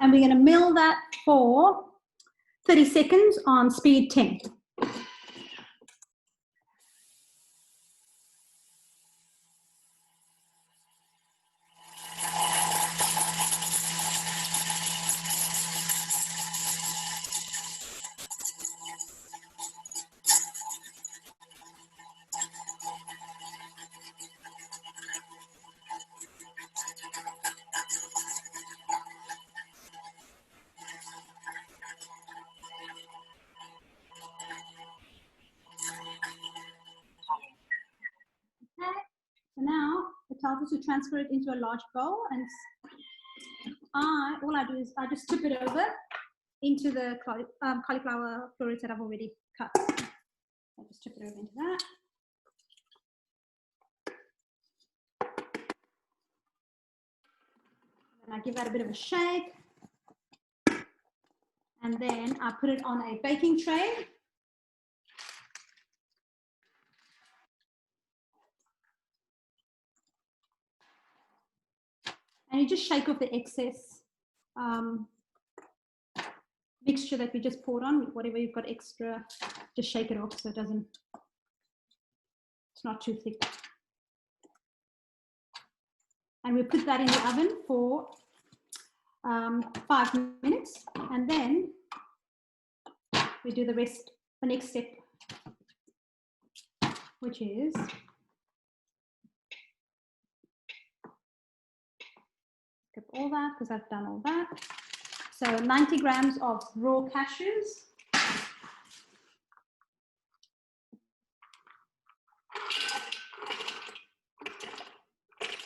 And we're going to mill that for 30 seconds on speed 10. So now it tells us to transfer it into a large bowl, and all I do is I just tip it over into the cauliflower florets that I've already cut. I'll just tip it over into that. And I give that a bit of a shake. And then I put it on a baking tray. And you just shake off the excess mixture that we just poured on. Whatever you've got extra, just shake it off so it's not too thick. And we put that in the oven for 5 minutes, and then we do the next step, which is skip all that because I've done all that. So 90 grams of raw cashews.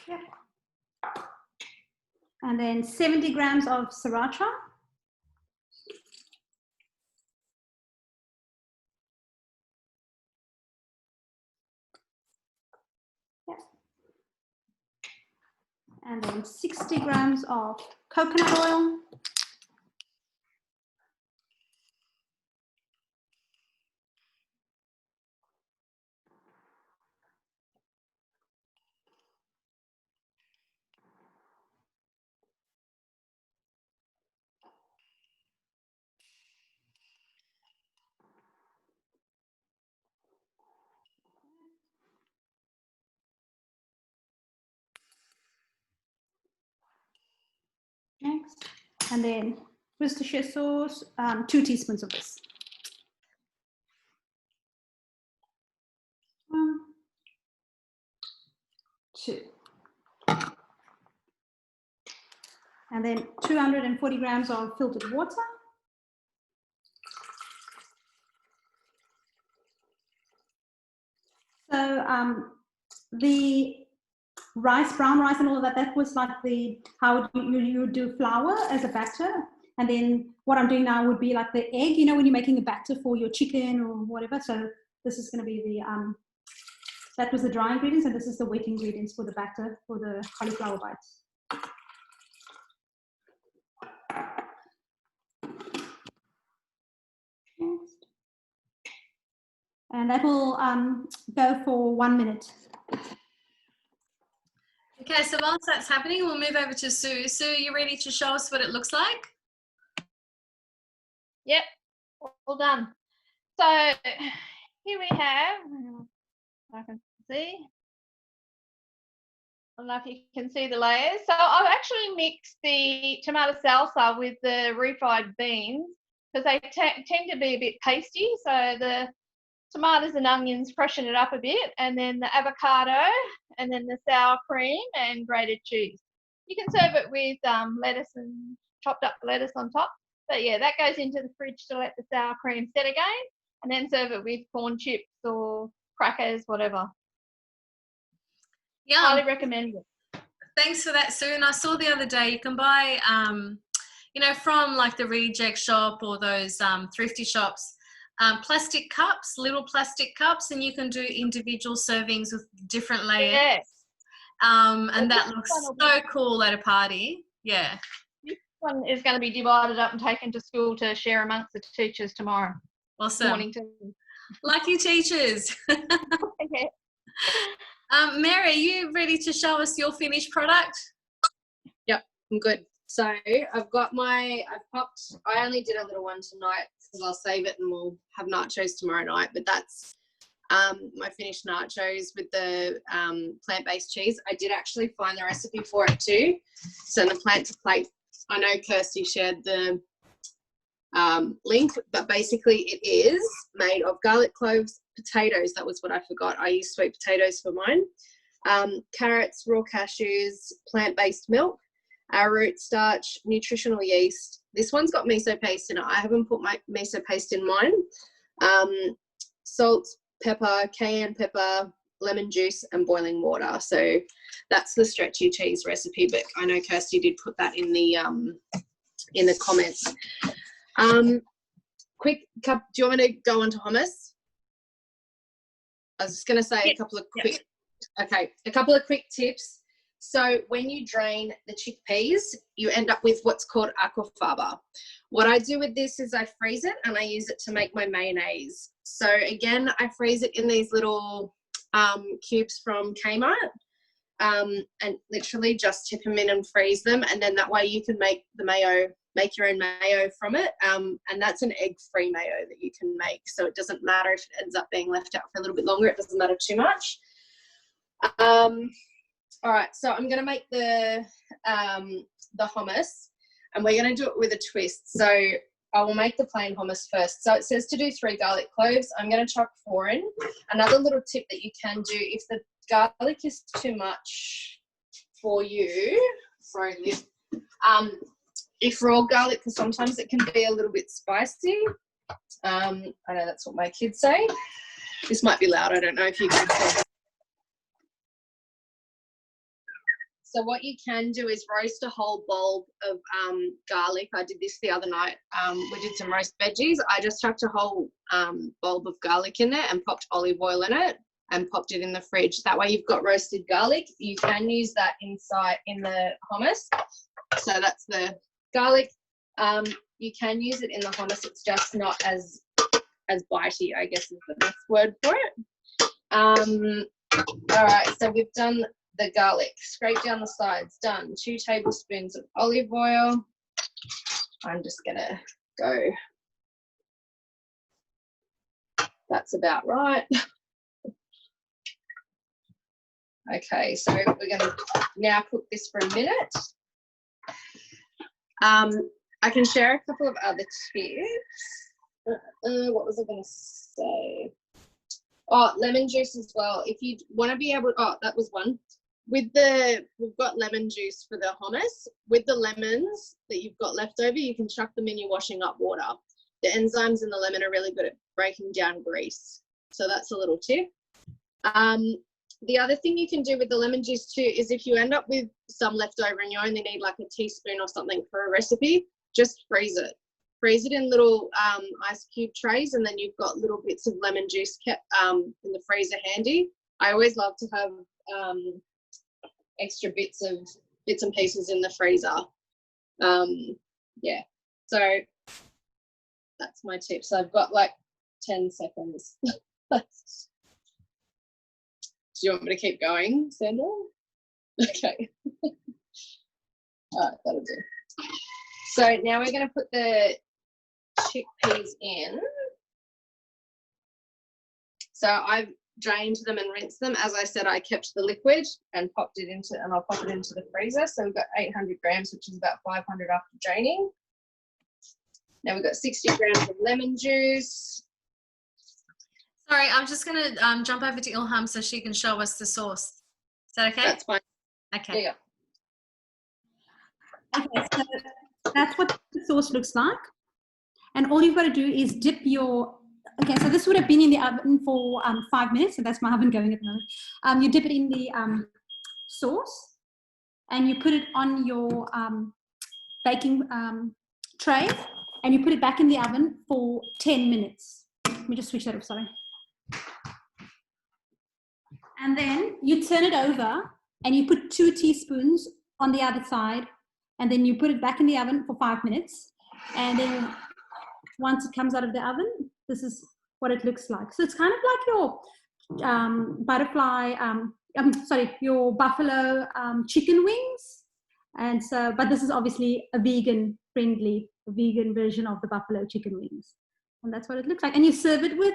Yep. And then 70 grams of sriracha. Yep. And then 60 grams of coconut oil. Next, and then Worcestershire sauce, 2 teaspoons of this. 1, 2. And then 240 grams of filtered water. So the rice, brown rice and all of that, that was like how you do flour as a batter. And then what I'm doing now would be like the egg, you know, when you're making a batter for your chicken or whatever. So this is going to be the, that was the dry ingredients, and this is the wet ingredients for the batter for the cauliflower bites. Next. And that will go for 1 minute. Okay, so whilst that's happening, we'll move over to Sue. Sue, are you ready to show us what it looks like? Yep, all done. So here we have, I can see. I don't know if you can see the layers. So I've actually mixed the tomato salsa with the refried beans because they tend to be a bit pasty. So the tomatoes and onions freshen it up a bit, and then the avocado, and then the sour cream and grated cheese. You can serve it with lettuce and chopped up lettuce on top. But yeah, that goes into the fridge to let the sour cream set again, and then serve it with corn chips or crackers, whatever. Yeah. Highly recommend it. Thanks for that, Sue. And I saw the other day you can buy, you know, from like the reject shop or those thrifty shops, plastic cups, little plastic cups, and you can do individual servings with different layers. Yes. And that looks so cool at a party. Yeah. This one is going to be divided up and taken to school to share amongst the teachers tomorrow. Awesome. Morning too. Lucky teachers. Yeah. Mary, are you ready to show us your finished product? Yep, I'm good. So I've popped, I only did a little one tonight because I'll save it and we'll have nachos tomorrow night, but that's my finished nachos with the plant-based cheese. I did actually find the recipe for it too. So the plant to plate, I know Kirsty shared the link, but basically it is made of garlic cloves, potatoes, that was what I forgot. I used sweet potatoes for mine. Carrots, raw cashews, plant-based milk, arrowroot starch, nutritional yeast. This one's got miso paste in it. I haven't put my miso paste in mine. Salt, pepper, cayenne pepper, lemon juice, and boiling water. So that's the stretchy cheese recipe, but I know Kirsty did put that in the comments. Quick, do you want me to go on to hummus? I was just going to say a couple of quick tips. So when you drain the chickpeas, you end up with what's called aquafaba. What I do with this is I freeze it and I use it to make my mayonnaise. So again, I freeze it in these little cubes from Kmart, and literally just tip them in and freeze them, and then that way you can make the mayo, make your own mayo from it, and that's an egg-free mayo that you can make, so it doesn't matter if it ends up being left out for a little bit longer. It doesn't matter too much. All right, so I'm going to make the hummus, and we're going to do it with a twist. So I will make the plain hummus first. So it says to do 3 garlic cloves. I'm going to chuck 4 in. Another little tip that you can do, if the garlic is too much for you, sorry, Liv, if raw garlic, because sometimes it can be a little bit spicy. I know that's what my kids say. This might be loud. I don't know if you can tell. So what you can do is roast a whole bulb of garlic. I did this the other night. We did some roast veggies. I just chucked a whole bulb of garlic in there and popped olive oil in it and popped it in the fridge. That way you've got roasted garlic. You can use that inside in the hummus. So that's the garlic. You can use it in the hummus. It's just not as bitey, I guess is the best word for it. All right, so we've done the garlic, scrape down the sides, done. 2 tablespoons of olive oil. I'm just gonna go, that's about right. Okay, so we're gonna now cook this for a minute. I can share a couple of other tips. What was I gonna say? Oh, lemon juice as well. If you want to be able, oh, that was one. We've got lemon juice for the hummus. With the lemons that you've got left over, you can chuck them in your washing up water. The enzymes in the lemon are really good at breaking down grease. So that's a little tip. The other thing you can do with the lemon juice too is if you end up with some left over and you only need like a teaspoon or something for a recipe, just freeze it. Freeze it in little ice cube trays, and then you've got little bits of lemon juice kept in the freezer handy. I always love to have extra bits and pieces in the freezer. Yeah, so that's my tip. So I've got like 10 seconds. Do you want me to keep going, Sandra? Okay. All right, that'll do. So now we're going to put the chickpeas in. So I've drained them and rinsed them. As I said, I kept the liquid and popped it into, and I'll pop it into the freezer. So we've got 800 grams, which is about 500 after draining. Now we've got 60 grams of lemon juice. Sorry, I'm just going to jump over to Ilham so she can show us the sauce. Is that okay? That's fine. Okay. Yeah. Okay, so that's what the sauce looks like. And all you've got to do is dip your, okay, so this would have been in the oven for 5 minutes, so that's my oven going at the moment. You dip it in the sauce and you put it on your baking tray and you put it back in the oven for 10 minutes. Let me just switch that off, sorry. And then you turn it over and you put 2 teaspoons on the other side, and then you put it back in the oven for 5 minutes. And then once it comes out of the oven, this is what it looks like. So it's kind of like your butterfly, your buffalo chicken wings. And so, but this is obviously a vegan friendly, vegan version of the buffalo chicken wings. And that's what it looks like. And you serve it with,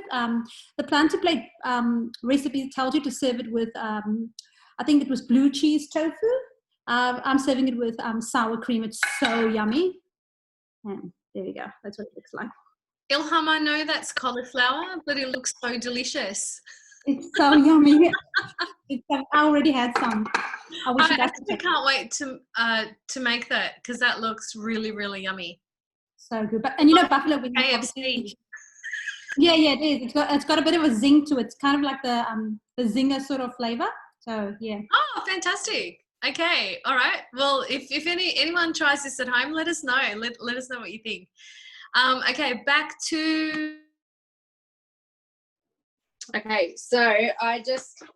the Plan to Plate recipe tells you to serve it with, I think it was blue cheese tofu. I'm serving it with sour cream. It's so yummy. And there we go. That's what it looks like. Ilham, I know that's cauliflower, but it looks so delicious. It's so yummy. I already had some. I actually can't wait to make that because that looks really, really yummy. So good. But, and you know, buffalo wings. KFC. Yeah, it is. It's got a bit of a zing to it. It's kind of like the zinger sort of flavor. So yeah. Oh, fantastic. Okay. All right. Well, if anyone tries this at home, let us know. Let us know what you think. Okay, back to. Okay, so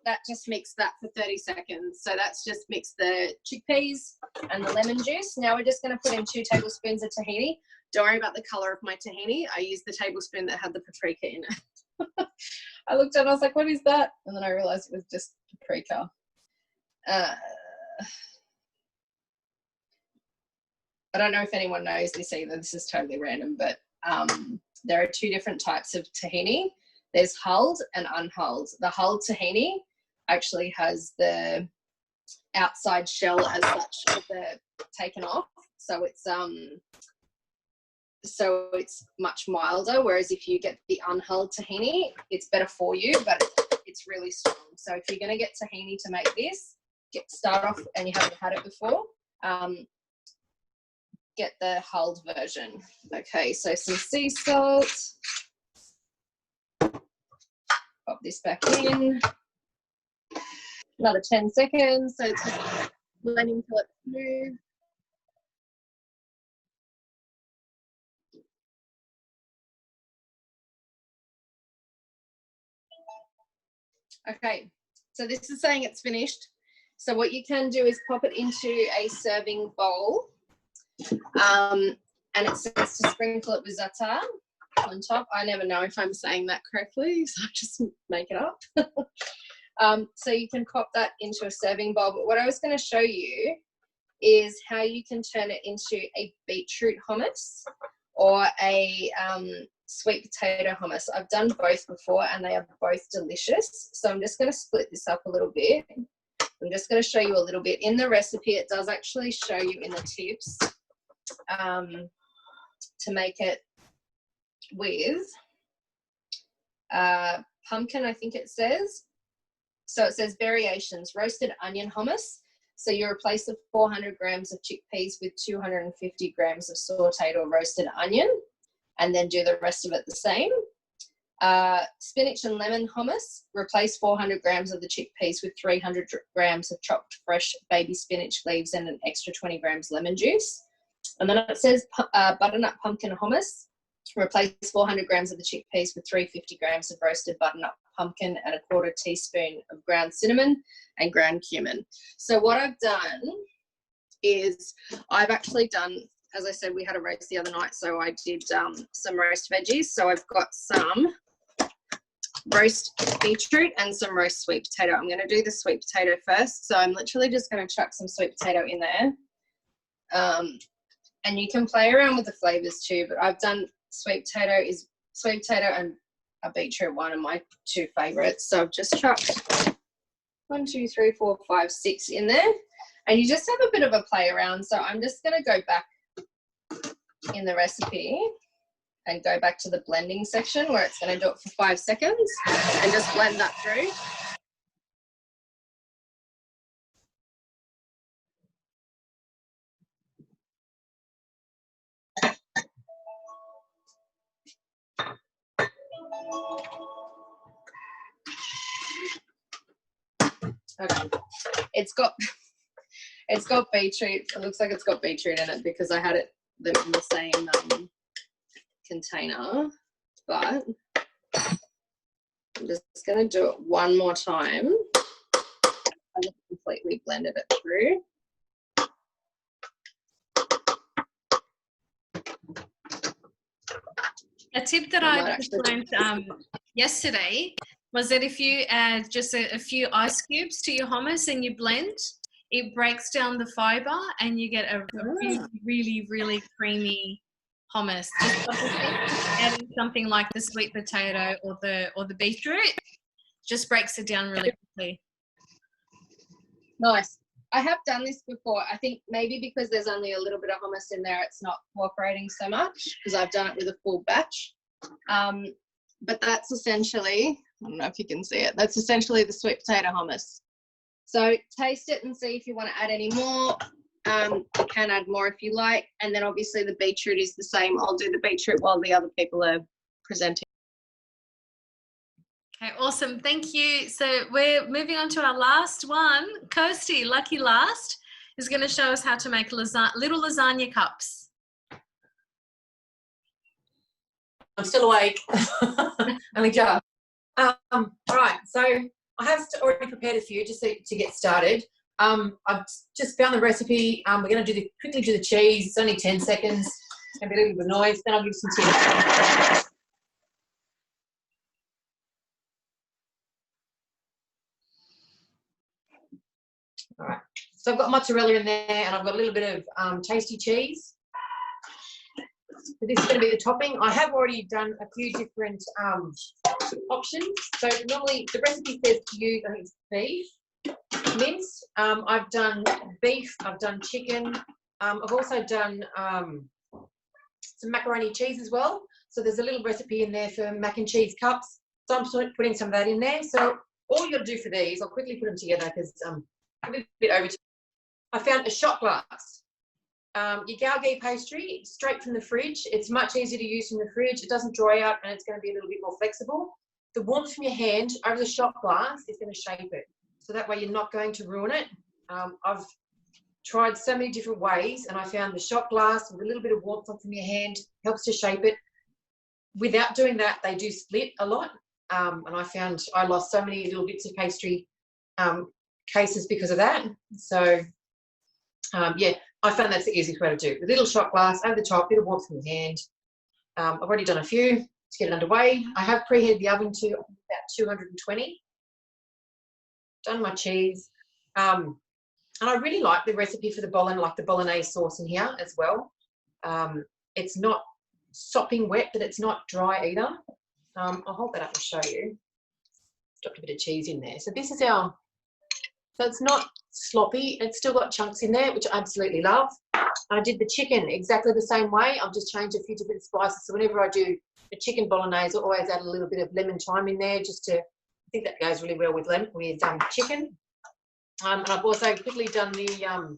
that just mixed that for 30 seconds. So that's just mixed the chickpeas and the lemon juice. Now we're just going to put in 2 tablespoons of tahini. Don't worry about the color of my tahini. I used the tablespoon that had the paprika in it. I looked at it and I was like, what is that? And then I realized it was just paprika. I don't know if anyone knows this either. This is totally random, but there are 2 different types of tahini. There's hulled and unhulled. The hulled tahini actually has the outside shell as such of the taken off, so it's much milder. Whereas if you get the unhulled tahini, it's better for you, but it's really strong. So if you're going to get tahini to make this, start off and you haven't had it before. Get the hulled version. Okay, so some sea salt. Pop this back in. Another 10 seconds. So it's just blending till it's smooth. Okay, so this is saying it's finished. So what you can do is pop it into a serving bowl. And it says to sprinkle it with za'atar on top. I never know if I'm saying that correctly, so I just make it up. So you can pop that into a serving bowl. But what I was going to show you is how you can turn it into a beetroot hummus or a sweet potato hummus. I've done both before and they are both delicious. So I'm just going to split this up a little bit. I'm just going to show you a little bit. In the recipe, it does actually show you in the tips to make it with pumpkin, I think it says. So it says variations, roasted onion hummus. So you replace the 400 grams of chickpeas with 250 grams of sauteed or roasted onion, and then do the rest of it the same. Spinach and lemon hummus, replace 400 grams of the chickpeas with 300 grams of chopped fresh baby spinach leaves and an extra 20 grams lemon juice. And then it says butternut pumpkin hummus, replace 400 grams of the chickpeas with 350 grams of roasted butternut pumpkin and a 1/4 teaspoon of ground cinnamon and ground cumin. So what I've done is I've actually done, as I said, we had a roast the other night, so I did some roast veggies. So I've got some roast beetroot and some roast sweet potato. I'm going to do the sweet potato first. So I'm literally just going to chuck some sweet potato in there. And you can play around with the flavors too, but I've done sweet potato and a beetroot, one of my two favorites. So I've just chucked 1, 2, 3, 4, 5, 6 in there. And you just have a bit of a play around. So I'm just going to go back in the recipe and go back to the blending section where it's going to do it for 5 seconds and just blend that through. Okay, it's got beetroot. It looks like it's got beetroot in it because I had them in the same container, but I'm just going to do it one more time. I just completely blended it through. A tip that I just learned yesterday was that if you add just a few ice cubes to your hummus and you blend, it breaks down the fibre and you get a really, really, really creamy hummus. Just adding something like the sweet potato or the beetroot just breaks it down really quickly. Nice. I have done this before. I think maybe because there's only a little bit of hummus in there, it's not cooperating so much because I've done it with a full batch. But that's essentially, I don't know if you can see it, that's essentially the sweet potato hummus. So taste it and see if you want to add any more. You can add more if you like. And then obviously the beetroot is the same. I'll do the beetroot while the other people are presenting. Okay, awesome. Thank you. So we're moving on to our last one. Kirsty, lucky last, is going to show us how to make little lasagna cups. I'm still awake. Only just. All right, so I have already prepared a few just to get started. I've just found the recipe. We're going to quickly do the cheese. It's only 10 seconds. It's going to be a little bit of noise. Then I'll give some tips. All right, so I've got mozzarella in there and I've got a little bit of tasty cheese. So this is going to be the topping. I have already done a few different options. So normally the recipe says to use, I think it's beef, mince. I've done beef, I've done chicken. I've also done some macaroni cheese as well. So there's a little recipe in there for mac and cheese cups. So I'm putting some of that in there. So all you've got to do for these, I'll quickly put them together because I'm a little bit over. I found a shot glass. Your galgi pastry, straight from the fridge. It's much easier to use from the fridge. It doesn't dry out and it's going to be a little bit more flexible. The warmth from your hand over the shot glass is going to shape it. So that way you're not going to ruin it. I've tried so many different ways and I found the shot glass with a little bit of warmth from your hand helps to shape it. Without doing that, they do split a lot. And I found I lost so many little bits of pastry cases because of that. So yeah, I found that's the easiest way to do it. A little shot glass over the top, bit of warmth from your hand. I've already done a few to get it underway. I have preheated the oven to about 220. Done my cheese. And I really like the recipe for the bolognese sauce in here as well. It's not sopping wet, but it's not dry either. I'll hold that up and show you. Dropped a bit of cheese in there. So this is our, so it's not sloppy. It's still got chunks in there, which I absolutely love. I did the chicken exactly the same way. I've just changed a few different spices. So whenever I do a chicken bolognese, I always add a little bit of lemon thyme in there just to, I think that goes really well with chicken. And I've also quickly done the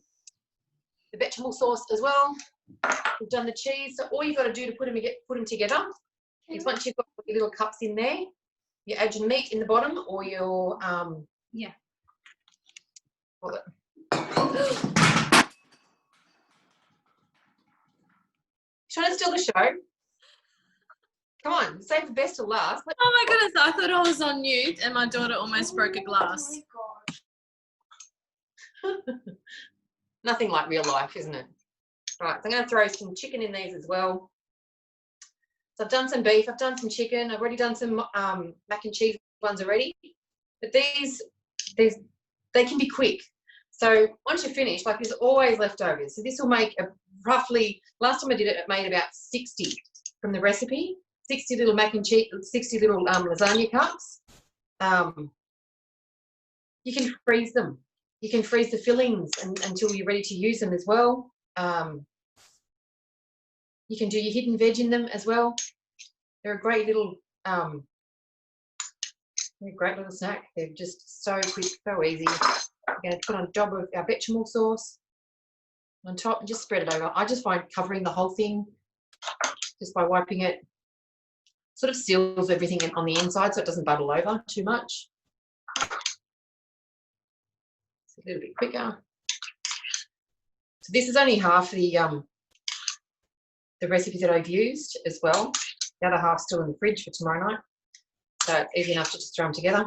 vegetable sauce as well. We've done the cheese. So all you've got to do to put them together is once you've got your little cups in there, you add your meat in the bottom or your yeah. Trying to steal the show. Come on, save the best till last. Oh my goodness, I thought I was on mute and my daughter almost broke a glass. Oh my God. Nothing like real life, isn't it? Right, so I'm going to throw some chicken in these as well. So I've done some beef, I've done some chicken, I've already done some mac and cheese ones already. But these they can be quick. So once you're finished, like there's always leftovers. So this will make a roughly, last time I did it, it made about 60 from the recipe, 60 little mac and cheese, 60 little lasagna cups. You can freeze them. You can freeze the fillings until you're ready to use them as well. You can do your hidden veg in them as well. They're a great little snack. They're just so quick, so easy. We're going to put on a dab of our bechamel sauce on top and just spread it over. I just find covering the whole thing just by wiping it sort of seals everything on the inside so it doesn't bubble over too much. It's a little bit quicker. So this is only half the recipe that I've used as well. The other half's still in the fridge for tomorrow night. So it's easy enough to just throw them together.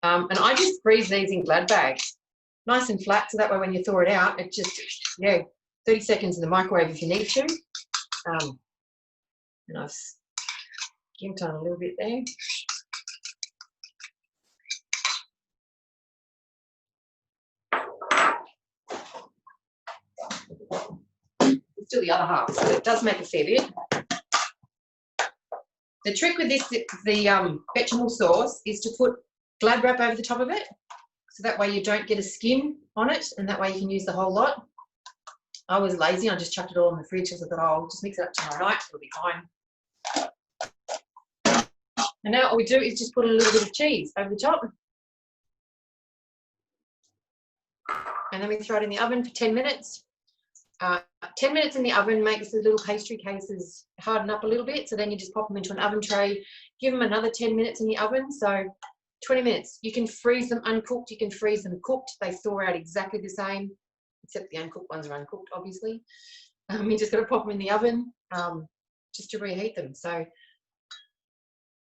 And I just freeze these in Glad bags, nice and flat, so that way when you thaw it out, it just, 30 seconds in the microwave if you need to. And I've skimped on a little bit there. Still the other half, so it does make a fair bit. The trick with this, the bechamel sauce, is to put Glad wrap over the top of it, so that way you don't get a skin on it, and that way you can use the whole lot. I was lazy, I just chucked it all in the fridge because I thought, oh, I'll just mix it up tomorrow night, it'll be fine. And now all we do is just put a little bit of cheese over the top. And then we throw it in the oven for 10 minutes. 10 minutes in the oven makes the little pastry cases harden up a little bit, so then you just pop them into an oven tray, give them another 10 minutes in the oven, so 20 minutes. You can freeze them uncooked, you can freeze them cooked. They thaw out exactly the same, except the uncooked ones are uncooked, obviously. You just got to pop them in the oven just to reheat them. So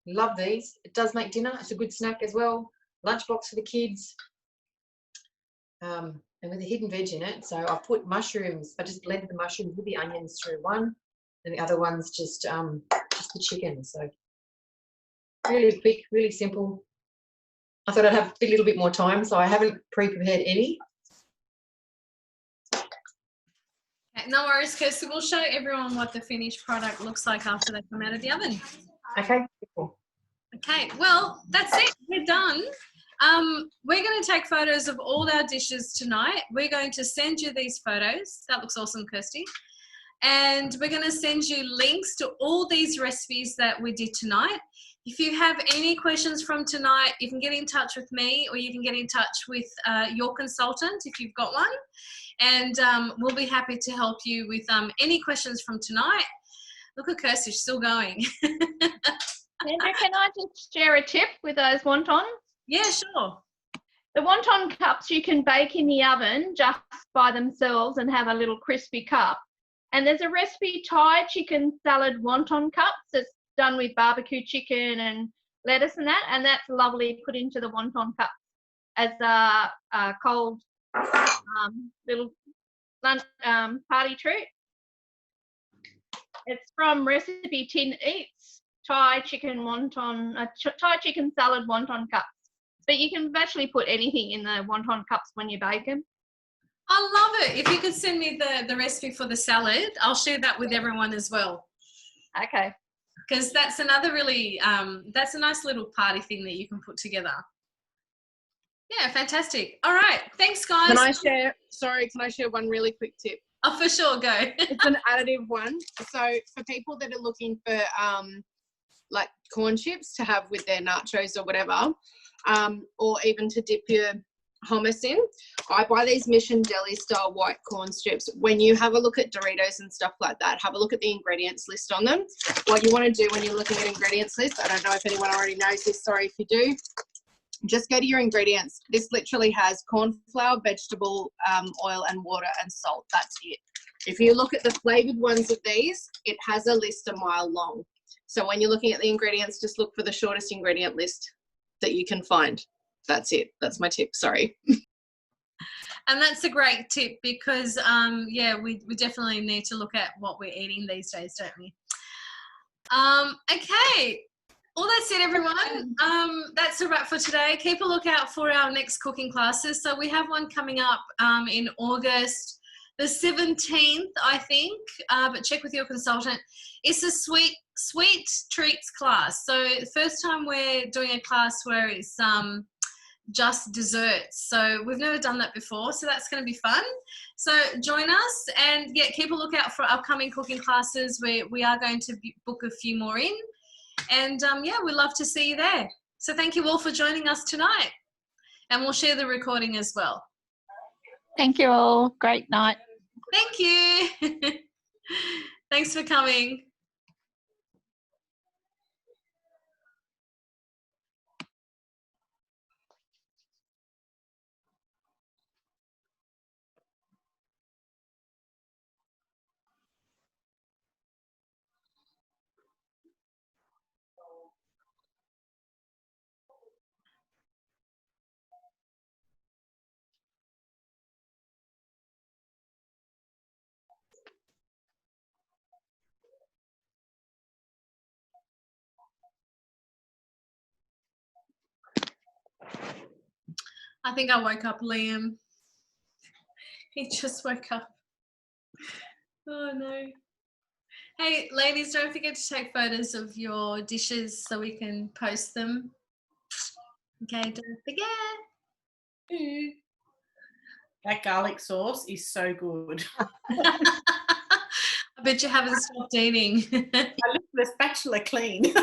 love these. It does make dinner. It's a good snack as well. Lunchbox for the kids. And with a hidden veg in it. So I've put mushrooms. I just blended the mushrooms with the onions through one, and the other one's just the chicken. So really quick, really simple. I thought I'd have a little bit more time, so I haven't pre-prepared any. No worries, Kirsty. We'll show everyone what the finished product looks like after they come out of the oven. Okay, cool. Okay, well, that's it. We're done. We're going to take photos of all our dishes tonight. We're going to send you these photos. That looks awesome, Kirsty. And we're going to send you links to all these recipes that we did tonight. If you have any questions from tonight, you can get in touch with me, or you can get in touch with your consultant if you've got one. And we'll be happy to help you with any questions from tonight. Look at Kirsty, she's still going. Sandra, can I just share a tip with those wontons? Yeah, sure. The wonton cups you can bake in the oven just by themselves and have a little crispy cup. And there's a recipe, Thai chicken salad wonton cups. It's done with barbecue chicken and lettuce and that, and that's lovely put into the wonton cup as a cold little lunch, party treat. It's from Recipe Tin Eats, Thai chicken salad wonton cups. But you can actually put anything in the wonton cups when you bake them. I love it. If you could send me the recipe for the salad, I'll share that with everyone as well. Okay. Because that's another really, that's a nice little party thing that you can put together. Yeah, fantastic. All right. Thanks, guys. Can I share one really quick tip? Oh, for sure. Go. It's an additive one. So for people that are looking for like corn chips to have with their nachos or whatever, or even to dip your hummus in, I buy these Mission Deli style white corn strips. When you have a look at Doritos and stuff like that, have a look at the ingredients list on them. What you want to do when you're looking at ingredients lists, I don't know if anyone already knows this, sorry if you do, just go to your ingredients. This literally has corn flour, vegetable oil and water and salt. That's it. If you look at the flavored ones of these, it has a list a mile long. So when you're looking at the ingredients, just look for the shortest ingredient list that you can find. That's it. That's my tip. Sorry. And that's a great tip because, yeah, we definitely need to look at what we're eating these days, don't we? Okay. Well, that's it, everyone. That's a wrap for today. Keep a lookout for our next cooking classes. So we have one coming up in August the 17th, I think, but check with your consultant. It's a sweet treats class. So the first time we're doing a class where it's just desserts. So we've never done that before, so that's going to be fun. So join us, and yeah, keep a lookout for upcoming cooking classes. We are going to book a few more in. And yeah, we'd love to see you there. So thank you all for joining us tonight. And we'll share the recording as well. Thank you all. Great night. Thank you. Thanks for coming. I think I woke up Liam. He just woke up. Oh no. Hey, ladies, don't forget to take photos of your dishes so we can post them. Okay, don't forget. Ooh. That garlic sauce is so good. I bet you haven't stopped eating. I left the spatula clean.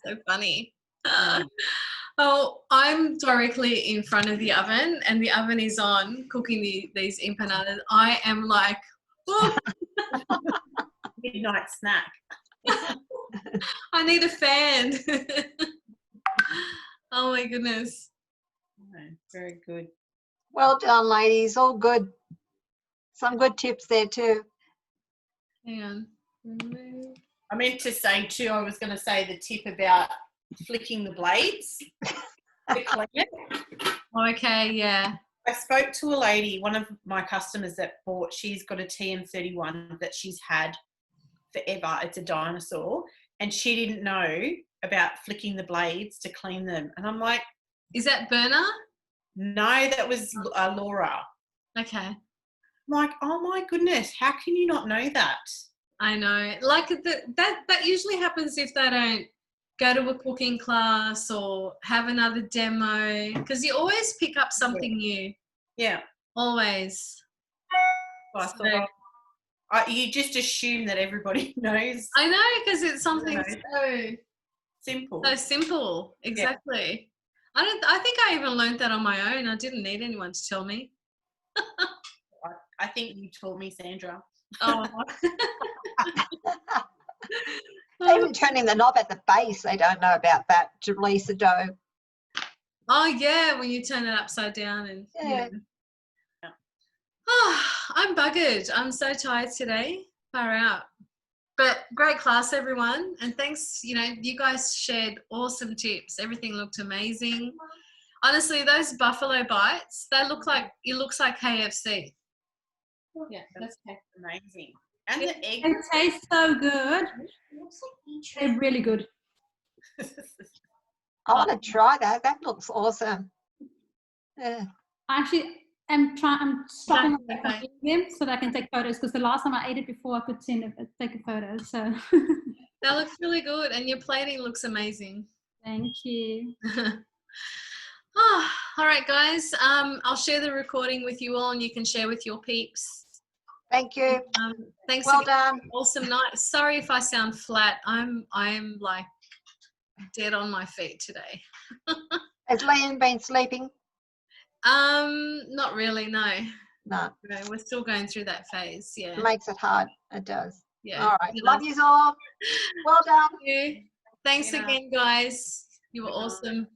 So funny. Oh, I'm directly in front of the oven, and the oven is on, cooking these empanadas. I am like, oh. Midnight snack. I need a fan. Oh my goodness. Oh, very good. Well done, ladies. All good. Some good tips there too. Hang on. I meant to say too, I was going to say the tip about flicking the blades to clean it. Okay, yeah. I spoke to a lady, one of my customers that bought, she's got a TM31 that she's had forever. It's a dinosaur. And she didn't know about flicking the blades to clean them. And I'm like, is that Berna? No, that was Laura. Okay. I'm like, oh my goodness, how can you not know that? I know. Like that usually happens if they don't go to a cooking class or have another demo, because you always pick up something new. Yeah. Always. So, you just assume that everybody knows. I know, because it's something so simple. So simple. Exactly. Yeah. I think I even learned that on my own. I didn't need anyone to tell me. I think you taught me, Sandra. Oh. Even turning the knob at the base, they don't know about that to release the dough. Oh yeah, when you turn it upside down and yeah. Oh, I'm buggered. I'm so tired today. Far out. But great class, everyone. And thanks, you guys shared awesome tips. Everything looked amazing. Honestly, those buffalo bites, it looks like KFC. Yeah, that's amazing. And the egg. It tastes so good. They're really good. I want to try that. That looks awesome. Yeah. I'm stopping them so that I can take photos, because the last time I ate it before, I could take a photo. So that looks really good, and your plating looks amazing. Thank you. Oh, all right, guys. I'll share the recording with you all, and you can share with your peeps. Thank you. Thanks. Well done. Awesome night. Sorry if I sound flat. I'm like dead on my feet today. Has Liam been sleeping? Not really. No. No. We're still going through that phase. Yeah. It makes it hard. It does. Yeah. All right. Love you all. Well done. Thank you. Thanks again, guys. You were awesome.